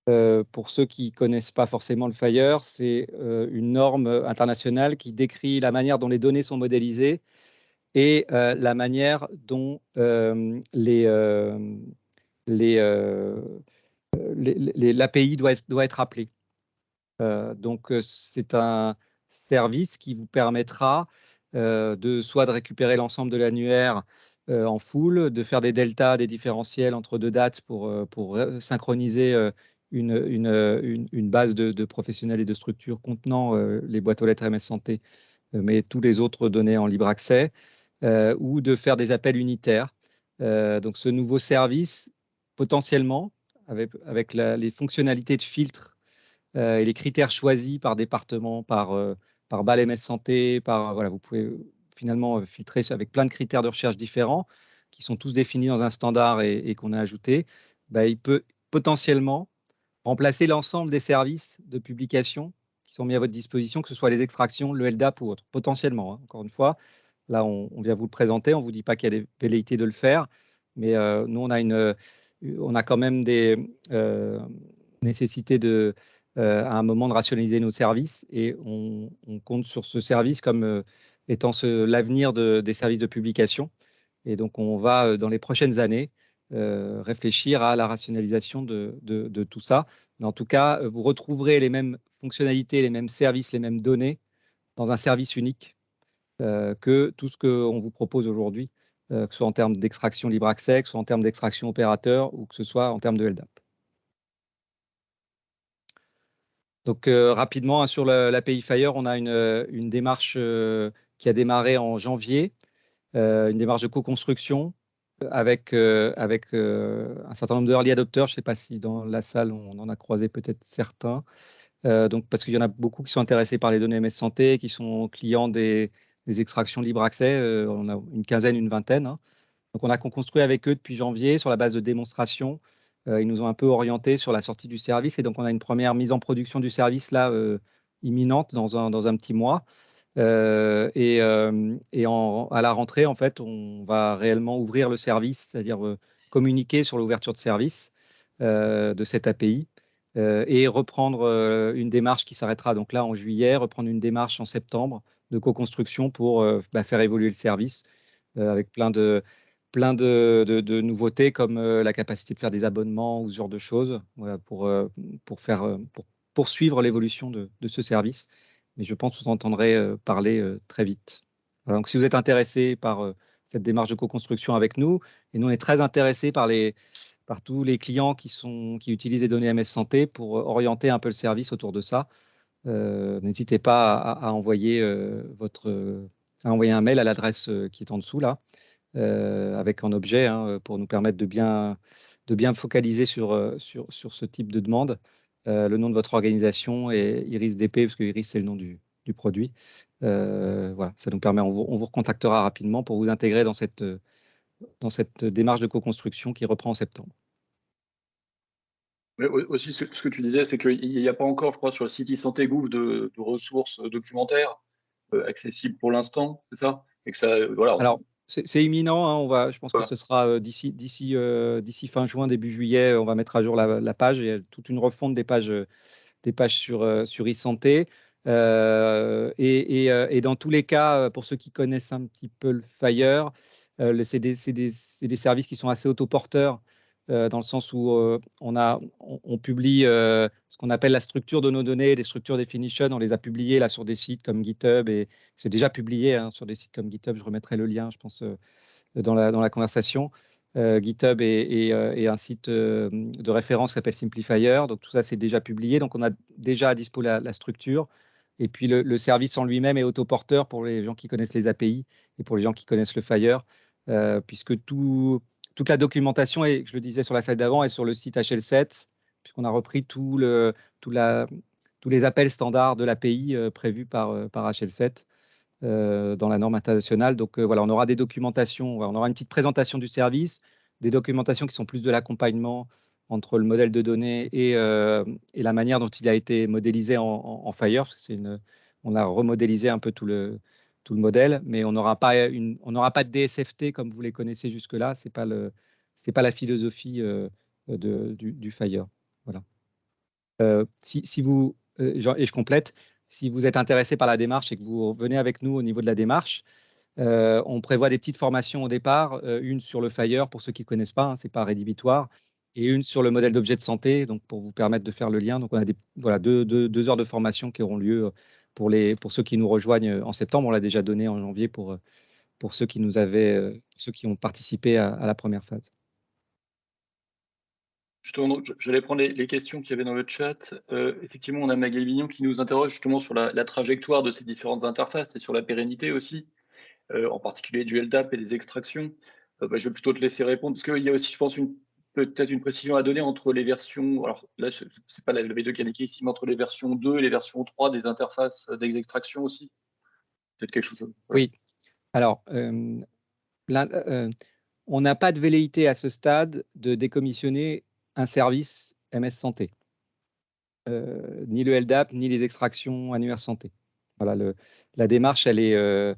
Pour ceux qui ne connaissent pas forcément le FHIR, c'est une norme internationale qui décrit la manière dont les données sont modélisées et la manière dont l'API doit être appelée. Donc, c'est un service qui vous permettra soit de récupérer l'ensemble de l'annuaire en full, de faire des deltas, des différentiels entre deux dates pour synchroniser une base de professionnels et de structures contenant les boîtes aux lettres MS Santé, mais tous les autres données en libre accès, ou de faire des appels unitaires. Donc, ce nouveau service, potentiellement, avec les fonctionnalités de filtre et les critères choisis par département, par BAL MS Santé, voilà, vous pouvez finalement filtrer avec plein de critères de recherche différents qui sont tous définis dans un standard et qu'on a ajouté. Il peut potentiellement remplacer l'ensemble des services de publication qui sont mis à votre disposition, que ce soit les extractions, le LDAP ou autre, potentiellement. Encore une fois, là, on vient vous le présenter, on ne vous dit pas qu'il y a des velléités de le faire, mais nous, on a quand même des nécessités à un moment de rationaliser nos services et on compte sur ce service comme étant l'avenir des services de publication. Et donc, on va, dans les prochaines années, réfléchir à la rationalisation de tout ça. Mais en tout cas, vous retrouverez les mêmes fonctionnalités, les mêmes services, les mêmes données dans un service unique que tout ce qu'on vous propose aujourd'hui, que ce soit en termes d'extraction libre accès, que ce soit en termes d'extraction opérateur ou que ce soit en termes de LDAP. Donc, rapidement, sur l'API FHIR, on a une démarche qui a démarré en janvier, une démarche de co-construction avec un certain nombre de early adopters. Je ne sais pas si dans la salle, on en a croisé peut-être certains. Donc, parce qu'il y en a beaucoup qui sont intéressés par les données MS Santé, qui sont clients des extractions libre accès. On a une quinzaine, une vingtaine. Donc, on a construit avec eux depuis janvier sur la base de démonstrations. Ils nous ont un peu orientés sur la sortie du service. Et donc, on a une première mise en production du service là, imminente dans un petit mois. Et à la rentrée, en fait, on va réellement ouvrir le service, c'est-à-dire communiquer sur l'ouverture de service de cette API et reprendre une démarche qui s'arrêtera donc là en juillet, reprendre une démarche en septembre de co-construction pour faire évoluer le service avec plein de nouveautés comme la capacité de faire des abonnements ou ce genre de choses, voilà, pour poursuivre l'évolution de ce service. Mais je pense que vous entendrez parler très vite. Voilà, donc, si vous êtes intéressé par cette démarche de co-construction avec nous, et nous, on est très intéressés par tous les clients qui utilisent les données MS Santé pour orienter un peu le service autour de ça. N'hésitez pas à envoyer un mail à l'adresse qui est en dessous là, avec un objet pour nous permettre de bien focaliser sur ce type de demande. Le nom de votre organisation et Iris DP, parce que Iris, c'est le nom du produit. Voilà, ça nous permet, on vous recontactera rapidement pour vous intégrer dans cette démarche de co-construction qui reprend en septembre. Mais aussi, ce que tu disais, c'est qu'il n'y a pas encore, je crois, sur le site e-santé Gouv de ressources documentaires accessibles pour l'instant, c'est ça? Et que ça, voilà. Alors, c'est imminent, je pense que ce sera d'ici fin juin, début juillet, on va mettre à jour la page. Il y a toute une refonte des pages sur e-santé. Et dans tous les cas, pour ceux qui connaissent un petit peu le FHIR, c'est des services qui sont assez autoporteurs, dans le sens où on publie ce qu'on appelle la structure de nos données, des structures definition. On les a publiées là sur des sites comme GitHub, et c'est déjà publié sur des sites comme GitHub. Je remettrai le lien, je pense, dans la conversation. GitHub et un site de référence qui s'appelle Simplifier. Donc, tout ça, c'est déjà publié. Donc, on a déjà à dispo la structure. Et puis, le service en lui-même est autoporteur pour les gens qui connaissent les API et pour les gens qui connaissent le FHIR, puisque toute la documentation, et je le disais sur la slide d'avant, est sur le site HL7, puisqu'on a repris tous les appels standards de l'API prévus par HL7. Dans la norme internationale. Donc voilà, on aura des documentations, on aura une petite présentation du service, des documentations qui sont plus de l'accompagnement entre le modèle de données et la manière dont il a été modélisé en Fire, parce que on a remodélisé un peu tout le modèle, mais on n'aura pas de DSFT comme vous les connaissez jusque-là. C'est pas la philosophie du Fire. Voilà. Si vous et je complète, si vous êtes intéressé par la démarche et que vous venez avec nous au niveau de la démarche, on prévoit des petites formations au départ, une sur le Fire pour ceux qui ne connaissent pas, hein, c'est pas rédhibitoire, et une sur le modèle d'objet de santé, donc pour vous permettre de faire le lien. Donc on a deux heures de formation qui auront lieu pour ceux qui nous rejoignent en septembre. On l'a déjà donné en janvier pour ceux qui ont participé à la première phase. Justement, j'allais prendre les questions qu'il y avait dans le chat. Effectivement, on a Magali Vignon qui nous interroge justement sur la trajectoire de ces différentes interfaces et sur la pérennité aussi, en particulier du LDAP et des extractions. Je vais plutôt te laisser répondre, parce qu'il y a aussi, je pense, peut-être une précision à donner entre les versions, alors là, c'est pas le V2 qui est indiqué ici, mais entre les versions 2 et les versions 3 des interfaces d'extraction aussi. Peut-être quelque chose. Oui. Alors, on n'a pas de velléité à ce stade de décommissionner un service MS Santé, ni le LDAP, ni les extractions annuaires santé. Voilà, la démarche, elle est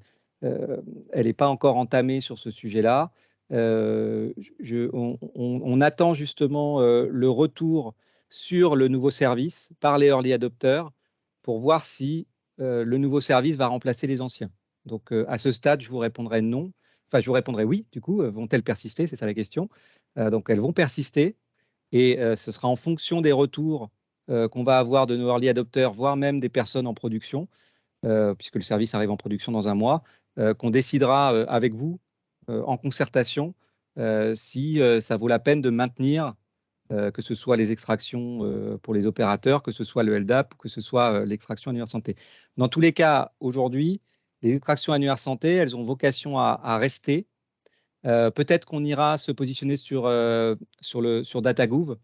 pas encore entamée sur ce sujet-là. On attend justement le retour sur le nouveau service par les early adopters pour voir si le nouveau service va remplacer les anciens. Donc, à ce stade, je vous répondrai non. Enfin, je vous répondrai oui, du coup, vont-elles persister? C'est ça la question. Donc, elles vont persister et ce sera en fonction des retours qu'on va avoir de nos early adopters, voire même des personnes en production, puisque le service arrive en production dans un mois, qu'on décidera avec vous, en concertation, si ça vaut la peine de maintenir, que ce soit les extractions pour les opérateurs, que ce soit le LDAP, ou que ce soit l'extraction annuaire santé. Dans tous les cas, aujourd'hui, les extractions annuaires santé, elles ont vocation à rester. Peut-être qu'on ira se positionner sur DataGouv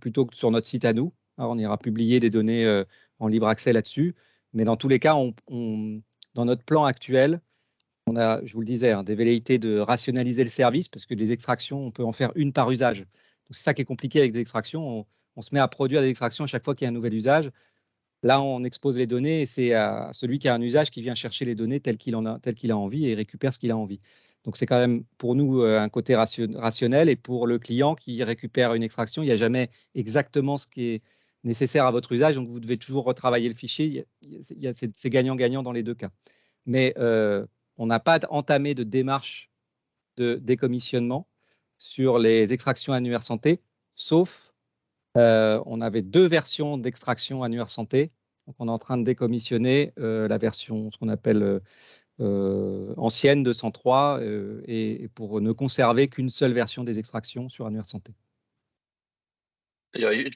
plutôt que sur notre site à nous. Alors, on ira publier des données en libre accès là-dessus. Mais dans tous les cas, dans notre plan actuel, on a, je vous le disais, des velléités de rationaliser le service parce que les extractions, on peut en faire une par usage. C'est ça qui est compliqué avec les extractions. On se met à produire des extractions à chaque fois qu'il y a un nouvel usage. Là, on expose les données et c'est à celui qui a un usage qui vient chercher les données telles qu'il a envie et récupère ce qu'il a envie. Donc, c'est quand même pour nous un côté rationnel, et pour le client qui récupère une extraction, il n'y a jamais exactement ce qui est nécessaire à votre usage. Donc, vous devez toujours retravailler le fichier. C'est gagnant-gagnant dans les deux cas. Mais on n'a pas entamé de démarche de décommissionnement sur les extractions annuaires santé, sauf on avait deux versions d'extraction annuaire santé. Donc, on est en train de décommissionner la version, ce qu'on appelle ancienne 203, et pour ne conserver qu'une seule version des extractions sur annuaire santé.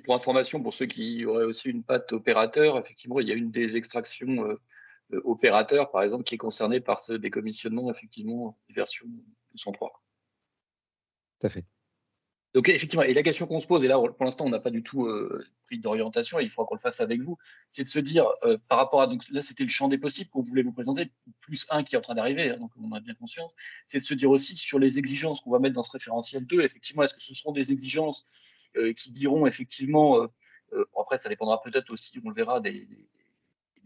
Pour information, pour ceux qui auraient aussi une patte opérateur, effectivement, il y a une des extractions opérateurs, par exemple, qui est concernée par ce décommissionnement, effectivement, des versions 203. Tout à fait. Donc, effectivement, et la question qu'on se pose, et là, pour l'instant, on n'a pas du tout pris d'orientation, et il faudra qu'on le fasse avec vous, c'est de se dire, par rapport à, donc là, c'était le champ des possibles qu'on voulait vous présenter, plus un qui est en train d'arriver, hein, donc on en a bien conscience, c'est de se dire aussi sur les exigences qu'on va mettre dans ce référentiel 2, effectivement, est-ce que ce seront des exigences qui diront, effectivement, après, ça dépendra peut-être aussi, on le verra, des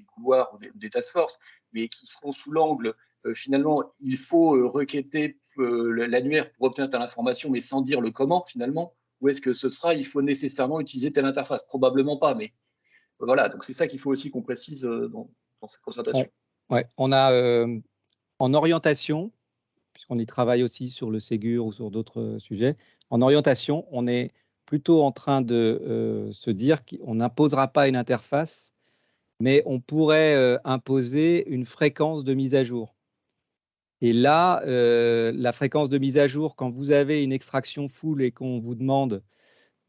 couloirs ou des task force, mais qui seront sous l'angle, finalement, il faut requêter l'annuaire pour obtenir telle information, mais sans dire le comment, finalement, ou est-ce que ce sera, il faut nécessairement utiliser telle interface? Probablement pas, mais voilà, donc c'est ça qu'il faut aussi qu'on précise dans cette concertation. Ouais, on a en orientation, puisqu'on y travaille aussi sur le Ségur ou sur d'autres sujets, en orientation, on est plutôt en train de se dire qu'on n'imposera pas une interface, mais on pourrait imposer une fréquence de mise à jour. Et là, la fréquence de mise à jour, quand vous avez une extraction full et qu'on vous demande,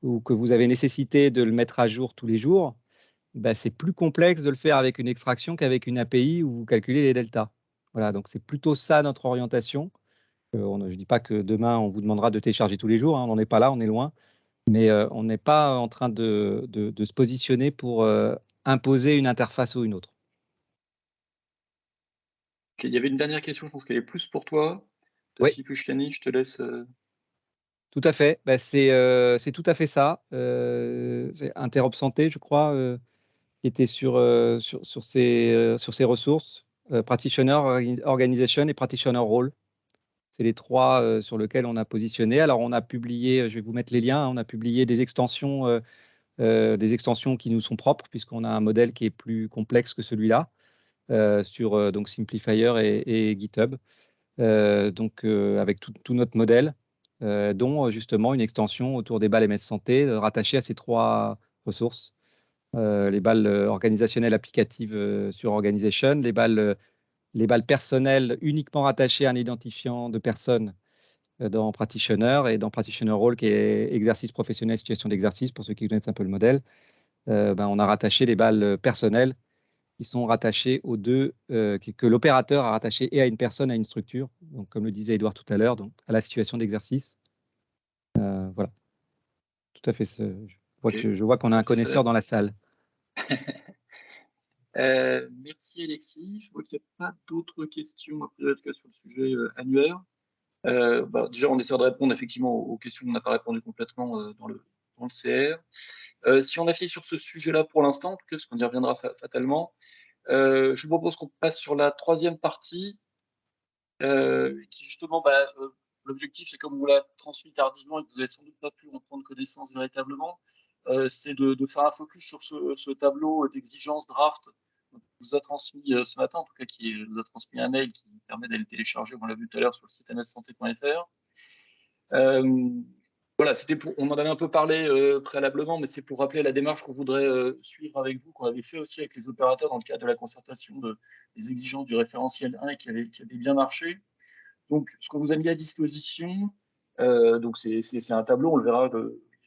ou que vous avez nécessité de le mettre à jour tous les jours, bah, c'est plus complexe de le faire avec une extraction qu'avec une API où vous calculez les deltas. Voilà, donc c'est plutôt ça notre orientation. Je ne dis pas que demain, on vous demandera de télécharger tous les jours, hein, on n'en est pas là, on est loin, mais on n'est pas en train de se positionner pour imposer une interface ou une autre. Okay, il y avait une dernière question, je pense qu'elle est plus pour toi. Oui. Philippe Luciani, je te laisse. Tout à fait. Bah, c'est tout à fait ça. C'est Interop Santé, je crois, qui était sur ces ressources. Practitioner Organization et Practitioner Role. C'est les trois sur lesquels on a positionné. Alors, on a publié, je vais vous mettre les liens, hein, on a publié des extensions qui nous sont propres, puisqu'on a un modèle qui est plus complexe que celui-là, sur donc Simplifier et GitHub. Avec tout notre modèle, dont justement une extension autour des balles MS Santé rattachée à ces trois ressources. Les balles organisationnelles applicatives sur Organization, les balles personnelles uniquement rattachées à un identifiant de personnes dans Practitioner, et dans Practitioner Role, qui est exercice professionnel, situation d'exercice, pour ceux qui connaissent un peu le modèle, on a rattaché les balles personnelles qui sont rattachées aux deux, que l'opérateur a rattaché et à une personne, à une structure, donc comme le disait Edouard tout à l'heure, donc à la situation d'exercice. Voilà, tout à fait. Je vois qu'on a un connaisseur dans la salle. Merci Alexis. Je vois qu'il n'y a pas d'autres questions en tout cas sur le sujet annuaire. Déjà, on essaie de répondre effectivement aux questions qu'on n'a pas répondu complètement dans le CR. Si on a fini sur ce sujet-là pour l'instant, en tout cas, parce qu'on y reviendra fatalement, je vous propose qu'on passe sur la troisième partie, qui justement, l'objectif, c'est comme on vous l'a transmis tardivement et que vous n'avez sans doute pas pu en prendre connaissance véritablement, c'est de faire un focus sur ce tableau d'exigence draft qu'on vous a transmis ce matin, en tout cas qui nous a transmis un mail qui permet d'aller télécharger, on l'a vu tout à l'heure sur le site mssanté.fr. Voilà, on en avait un peu parlé préalablement, mais c'est pour rappeler la démarche qu'on voudrait suivre avec vous, qu'on avait fait aussi avec les opérateurs dans le cadre de la concertation des exigences du référentiel 1 et qui avait bien marché. Donc, ce qu'on vous a mis à disposition, donc c'est un tableau, on le verra,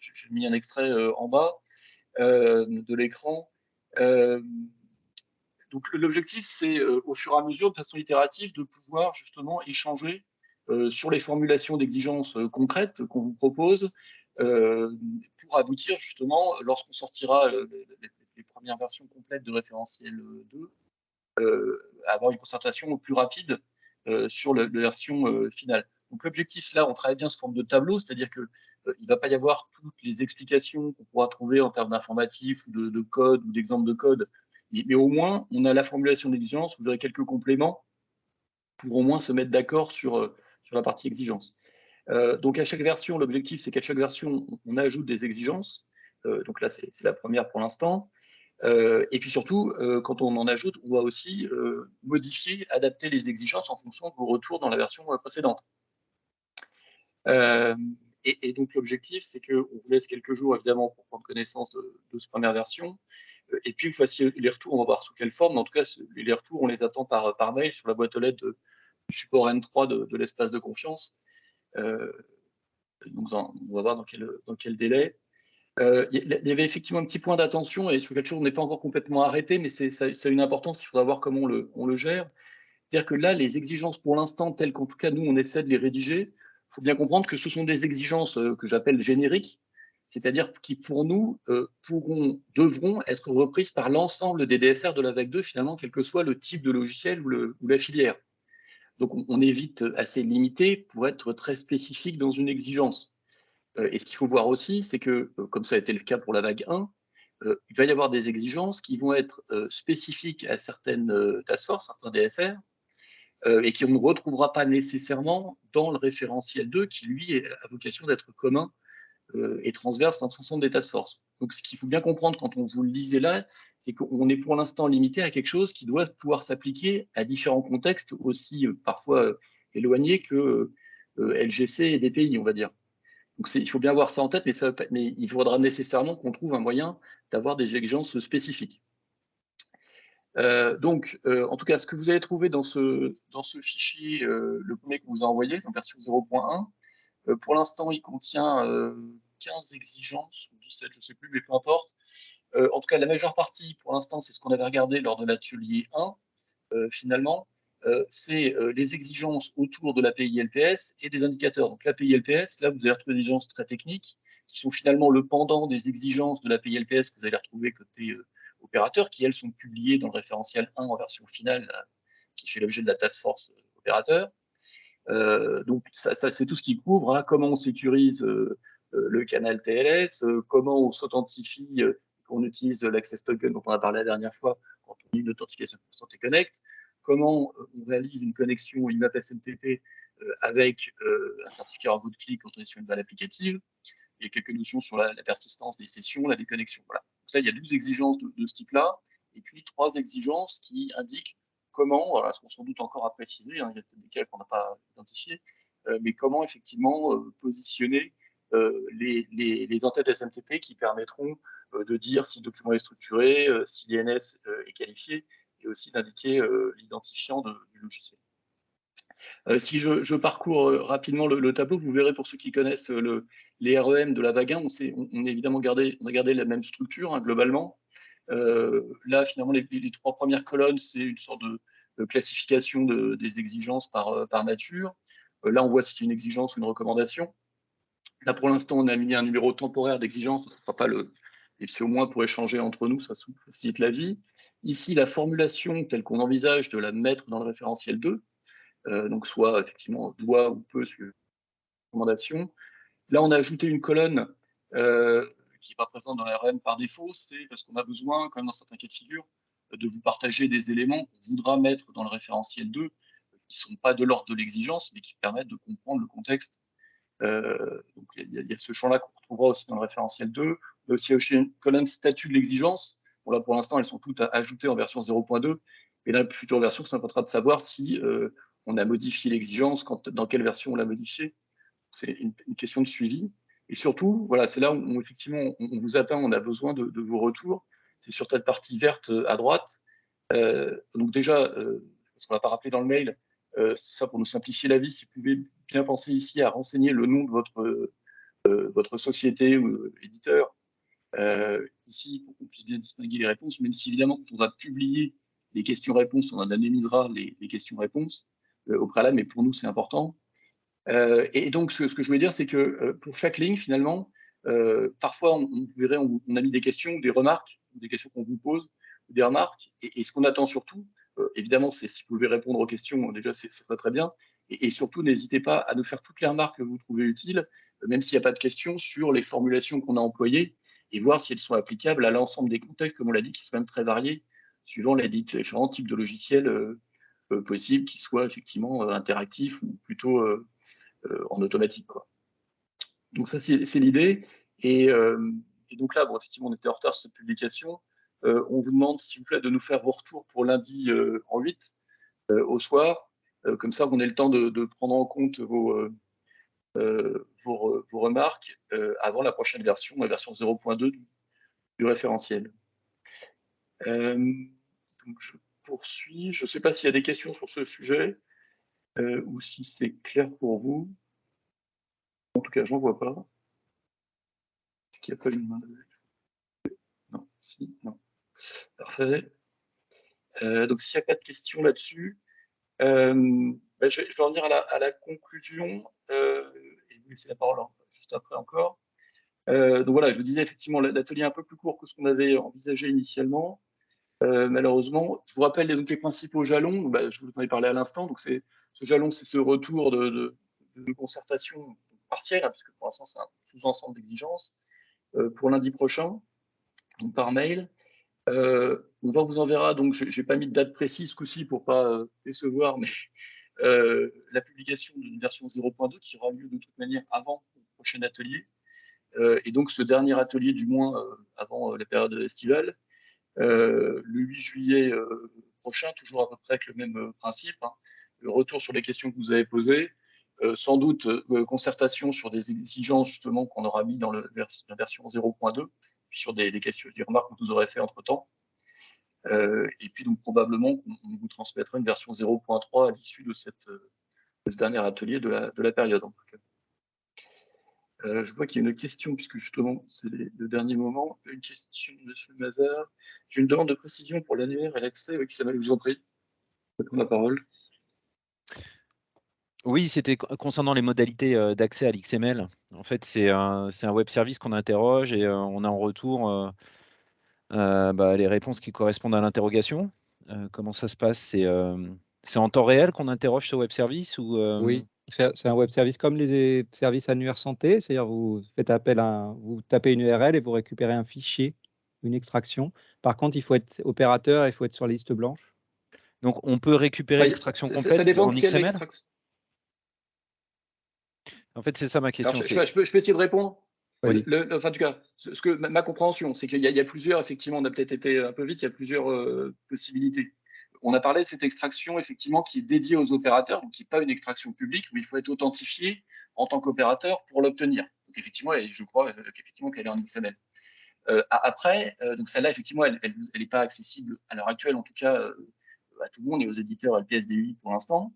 j'ai mis un extrait en bas de l'écran. Donc, l'objectif, c'est au fur et à mesure, de façon itérative, de pouvoir justement échanger sur les formulations d'exigences concrètes qu'on vous propose pour aboutir justement, lorsqu'on sortira les premières versions complètes de référentiel 2, à avoir une concertation plus rapide sur la version finale. Donc l'objectif, là, on travaille bien sous forme de tableau, c'est-à-dire qu'il ne va pas y avoir toutes les explications qu'on pourra trouver en termes d'informatifs ou de code ou d'exemples de code, mais au moins, on a la formulation d'exigence, vous aurez quelques compléments pour au moins se mettre d'accord sur la partie exigence. Donc à chaque version, l'objectif, c'est qu'à chaque version, on ajoute des exigences. Donc là, c'est la première pour l'instant. Et puis surtout, quand on en ajoute, on va aussi modifier, adapter les exigences en fonction de vos retours dans la version précédente. Et donc l'objectif, c'est qu'on vous laisse quelques jours, évidemment, pour prendre connaissance de cette première version. Et puis, vous fassiez les retours, on va voir sous quelle forme. Mais en tout cas, les retours, on les attend par mail sur la boîte aux lettres du support N3 de l'espace de confiance. Donc, on va voir dans quel délai. Il y avait effectivement un petit point d'attention et sur quelque chose on n'est pas encore complètement arrêté, mais ça a une importance, il faudra voir comment on le gère. C'est-à-dire que là, les exigences pour l'instant, telles qu'en tout cas nous on essaie de les rédiger, il faut bien comprendre que ce sont des exigences que j'appelle génériques, c'est-à-dire qui pour nous devront être reprises par l'ensemble des DSR de la vague 2 finalement, quel que soit le type de logiciel ou la filière. Donc on est vite assez limité pour être très spécifique dans une exigence. Et ce qu'il faut voir aussi, c'est que, comme ça a été le cas pour la vague 1, il va y avoir des exigences qui vont être spécifiques à certaines task force, certains DSR, et qu'on ne retrouvera pas nécessairement dans le référentiel 2, qui lui a vocation d'être commun et transverse en l'ensemble des task force. Donc ce qu'il faut bien comprendre quand on vous le lisez là, c'est qu'on est pour l'instant limité à quelque chose qui doit pouvoir s'appliquer à différents contextes aussi parfois éloignés que LGC et DPI, on va dire. Donc il faut bien avoir ça en tête, mais il faudra nécessairement qu'on trouve un moyen d'avoir des exigences spécifiques. En tout cas, ce que vous allez trouver dans ce fichier, le premier que vous a envoyé, donc version 0.1, pour l'instant, il contient 15 exigences, ou 17, je ne sais plus, mais peu importe. En tout cas, la majeure partie, pour l'instant, c'est ce qu'on avait regardé lors de l'atelier 1, finalement. C'est les exigences autour de l'API LPS et des indicateurs. Donc l'API LPS, là, vous allez retrouver des exigences très techniques qui sont finalement le pendant des exigences de l'API LPS que vous allez retrouver côté opérateur, qui, elles, sont publiées dans le référentiel 1 en version finale, qui fait l'objet de la task force opérateur. Donc ça c'est tout ce qui couvre, hein, comment on sécurise le canal TLS, comment on s'authentifie, on utilise l'Access Token dont on a parlé la dernière fois quand on utilise l'authentification pour Santé Connect, comment on réalise une connexion IMAP SMTP avec un certificat en bout de clic quand on est sur une valve applicative. Il y a quelques notions sur la persistance des sessions, la déconnexion. Voilà. Donc ça, il y a 12 exigences de ce type-là, et puis 3 exigences qui indiquent comment, voilà, ce qu'on sans doute encore à préciser, hein, il y a peut-être des cas qu'on n'a pas identifiés, mais comment effectivement positionner les entêtes SMTP qui permettront de dire si le document est structuré, si l'INS est qualifié, et aussi d'indiquer l'identifiant du logiciel. Si je parcours rapidement le tableau, vous verrez pour ceux qui connaissent les REM de la vague 1, on a évidemment gardé la même structure, hein, globalement. Là, finalement, les 3 premières colonnes, c'est une sorte de classification des exigences par nature. Là, on voit si c'est une exigence ou une recommandation. Là, pour l'instant, on a mis un numéro temporaire d'exigence, ce ne sera pas et c'est au moins pour échanger entre nous, ça facilite la vie. Ici, la formulation telle qu'on envisage de la mettre dans le référentiel 2, donc soit effectivement doit ou peut suivre la recommandation. Là, on a ajouté une colonne qui n'est pas présente dans la RM par défaut, c'est parce qu'on a besoin, quand même dans certains cas de figure, de vous partager des éléments qu'on voudra mettre dans le référentiel 2, qui ne sont pas de l'ordre de l'exigence, mais qui permettent de comprendre le contexte. Donc il y a ce champ-là qu'on retrouvera aussi dans le référentiel 2. On a aussi ajouté une colonne statut de l'exigence. Bon, là, pour l'instant, elles sont toutes ajoutées en version 0.2, et dans la future version, ça permettra de savoir si on a modifié l'exigence, dans quelle version on l'a modifiée. C'est une question de suivi. Et surtout, voilà, c'est là où effectivement on vous attend, on a besoin de vos retours. C'est sur cette partie verte à droite. Donc déjà, ce qu'on ne va pas rappeler dans le mail, c'est ça pour nous simplifier la vie, si vous pouvez bien penser ici à renseigner le nom de votre société ou éditeur, ici, pour qu'on puisse bien distinguer les réponses, même si évidemment, quand on va publier les questions-réponses, on anonymisera les questions-réponses au préalable, mais pour nous, c'est important. Et donc, ce que je voulais dire, c'est que pour chaque ligne, finalement, parfois, vous verrez, on a mis des questions, des remarques, des questions qu'on vous pose, des remarques. Et ce qu'on attend surtout, évidemment, c'est si vous pouvez répondre aux questions, déjà, ça serait très bien. Et surtout, n'hésitez pas à nous faire toutes les remarques que vous trouvez utiles, même s'il n'y a pas de questions, sur les formulations qu'on a employées, et voir si elles sont applicables à l'ensemble des contextes, comme on l'a dit, qui sont même très variés, suivant les différents types de logiciels possibles, qui soient effectivement interactifs ou plutôt en automatique, quoi. Donc ça, c'est l'idée. Et donc là, bon, effectivement, on était en retard sur cette publication. On vous demande, s'il vous plaît, de nous faire vos retours pour lundi en 8 au soir. Comme ça, on a le temps de prendre en compte vos remarques avant la prochaine version, la version 0.2 du référentiel. Donc je poursuis. Je ne sais pas s'il y a des questions sur ce sujet ou si c'est clair pour vous. En tout cas, je n'en vois pas. Est-ce qu'il n'y a pas une main de... Non, si, non. Parfait. Donc, s'il n'y a pas de questions là-dessus, je vais en venir à la conclusion et vous laisser la parole juste après encore. Donc voilà, je vous disais effectivement, l'atelier est un peu plus court que ce qu'on avait envisagé initialement. Malheureusement, je vous rappelle donc les principaux jalons. Je vous en ai parlé à l'instant. Donc, ce jalon, c'est ce retour de concertation partielle, hein, parce que pour l'instant, c'est un sous-ensemble d'exigences. Pour lundi prochain, donc par mail. On va vous enverra, donc je n'ai pas mis de date précise ce coup-ci pour ne pas décevoir, mais la publication d'une version 0.2 qui aura lieu de toute manière avant le prochain atelier. Et donc ce dernier atelier, du moins avant la période estivale, le 8 juillet prochain, toujours à peu près avec le même principe, hein, le retour sur les questions que vous avez posées, sans doute concertation sur des exigences justement qu'on aura mis dans la version 0.2, puis sur des questions, des remarques que vous aurez fait entre-temps. Et puis donc probablement qu'on vous transmettra une version 0.3 à l'issue de ce dernier atelier de la période en tout cas. Je vois qu'il y a une question, puisque justement c'est le dernier moment. Une question de M. Mazard. J'ai une demande de précision pour l'annuaire et l'accès. Oui, je vous en prie. Je prends la parole. Oui, c'était concernant les modalités d'accès à l'XML. En fait, c'est un web service qu'on interroge et on a en retour les réponses qui correspondent à l'interrogation. Comment ça se passe? C'est en temps réel qu'on interroge ce web service ou Oui, C'est un web service comme les services annuaires santé, c'est-à-dire vous faites appel vous tapez une URL et vous récupérez un fichier, une extraction. Par contre, il faut être opérateur, il faut être sur la liste blanche. Donc, on peut récupérer l'extraction Ça complète dépend en de quelle XML? extraction. En fait, c'est ça ma Alors, question. je peux essayer de répondre. Vas-y. Enfin, en tout cas, ma compréhension, c'est qu'il y a plusieurs, effectivement, on a peut-être été un peu vite, il y a plusieurs possibilités. On a parlé de cette extraction, effectivement, qui est dédiée aux opérateurs, donc qui n'est pas une extraction publique, où il faut être authentifié en tant qu'opérateur pour l'obtenir. Donc, effectivement, et je crois qu'effectivement qu'elle est en XML. Après, donc celle-là, effectivement, elle n'est pas accessible à l'heure actuelle, en tout cas, à tout le monde et aux éditeurs LPSDI pour l'instant.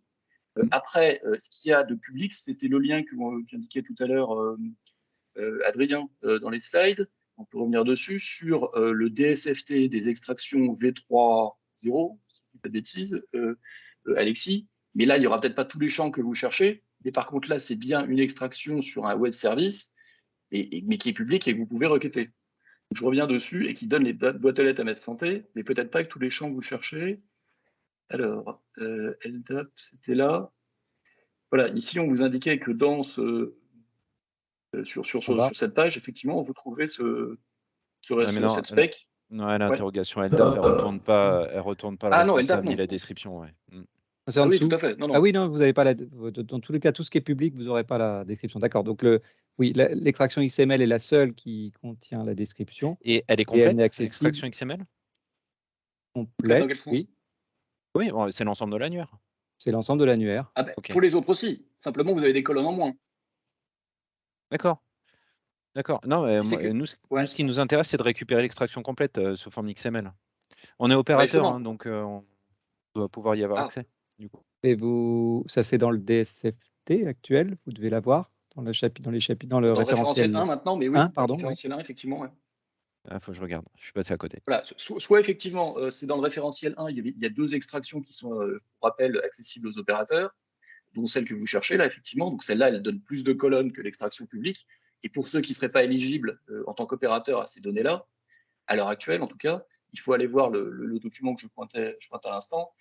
Après, ce qu'il y a de public, c'était le lien qu'indiquait tout à l'heure Adrien dans les slides. On peut revenir dessus sur le DSFT des extractions V3.0, si je ne dis pas de bêtises, Alexis. Mais là, il n'y aura peut-être pas tous les champs que vous cherchez. Mais par contre, là, c'est bien une extraction sur un web service, mais qui est public et que vous pouvez requêter. Je reviens dessus et qui donne les boîtes aux lettres MS Santé, mais peut-être pas avec tous les champs que vous cherchez. Alors, LDAP, c'était là. Voilà, ici, on vous indiquait que dans sur cette page, effectivement, vous trouvez cette spec. Non, l'interrogation LDAP, elle retourne pas le non, responsable LDAP, ni non. la description. Ouais. C'est en oui, dessous. tout à fait. Non, non. Ah oui, non, vous n'avez pas dans tous les cas, tout ce qui est public, vous n'aurez pas la description. D'accord. Donc, oui, l'extraction XML est la seule qui contient la description. Et elle est Et elle complète, n'est accessible. l'extraction XML? Complète, dans quel sens? oui. Oui, c'est l'ensemble de l'annuaire. C'est l'ensemble de l'annuaire. Ah ben, Ok. pour les autres aussi. Simplement, vous avez des colonnes en moins. D'accord. D'accord. Non, mais C'est nous, ouais. ce qui nous intéresse, c'est de récupérer l'extraction complète sous forme XML. On est opérateur, justement. hein, donc on doit pouvoir y avoir accès. Du coup. Et ça c'est dans le DSFT actuel, vous devez l'avoir dans les chapitres, dans le référentiel 1 maintenant, mais oui, 1, pardon, le référentiel 1, effectivement. Ouais. Il faut que je regarde, je suis passé à côté. Voilà, soit effectivement, c'est dans le référentiel 1, il y a 2 extractions qui sont, pour rappel, accessibles aux opérateurs, dont celle que vous cherchez là, effectivement. Donc celle-là, elle donne plus de colonnes que l'extraction publique. Et pour ceux qui ne seraient pas éligibles en tant qu'opérateur à ces données-là, à l'heure actuelle en tout cas, il faut aller voir le document que je pointe à l'instant,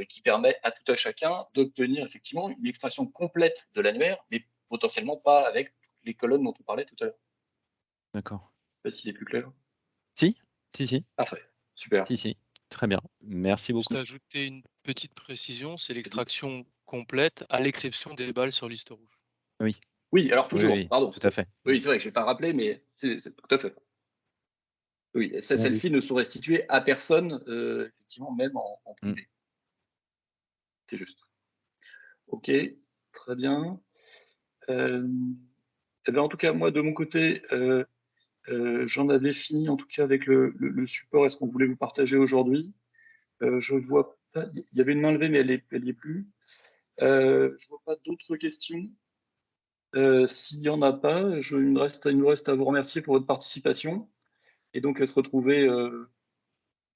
qui permet à tout à chacun d'obtenir effectivement une extraction complète de l'annuaire, mais potentiellement pas avec toutes les colonnes dont on parlait tout à l'heure. D'accord. Je ne sais pas si c'est plus clair. Si. Parfait, super. Si. Très bien. Merci beaucoup. Juste ajouter une petite précision, c'est l'extraction complète à l'exception des balles sur liste rouge. Oui, alors toujours, Oui, pardon. tout à fait. Oui, c'est vrai que je n'ai pas rappelé, mais c'est tout à fait. Oui, celles-ci ne sont restituées à personne, effectivement, même en privé. C'est juste. Ok, très bien. Eh bien, en tout cas, moi, de mon côté, j'en avais fini, en tout cas, avec le support. Est-ce qu'on voulait vous partager aujourd'hui? Je vois pas. Il y avait une main levée, mais elle n'y est plus. Je vois pas d'autres questions. S'il n'y en a pas, il me reste à vous remercier pour votre participation. Et donc, à se retrouver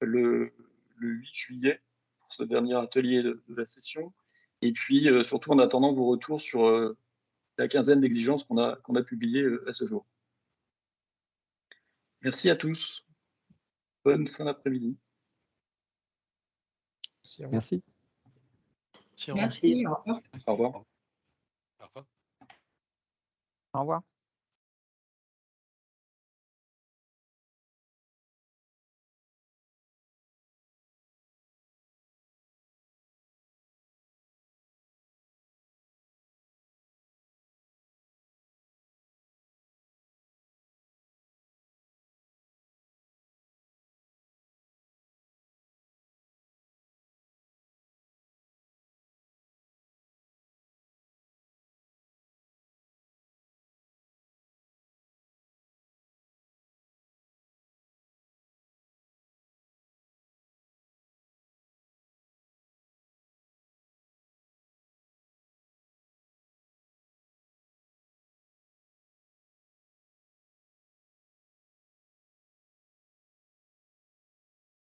le 8 juillet pour ce dernier atelier de la session. Et puis, surtout en attendant vos retours sur la quinzaine d'exigences qu'on a publiées à ce jour. Merci à tous. Bonne fin d'après-midi. Merci. Merci, au revoir. Au revoir. Au revoir. Au revoir.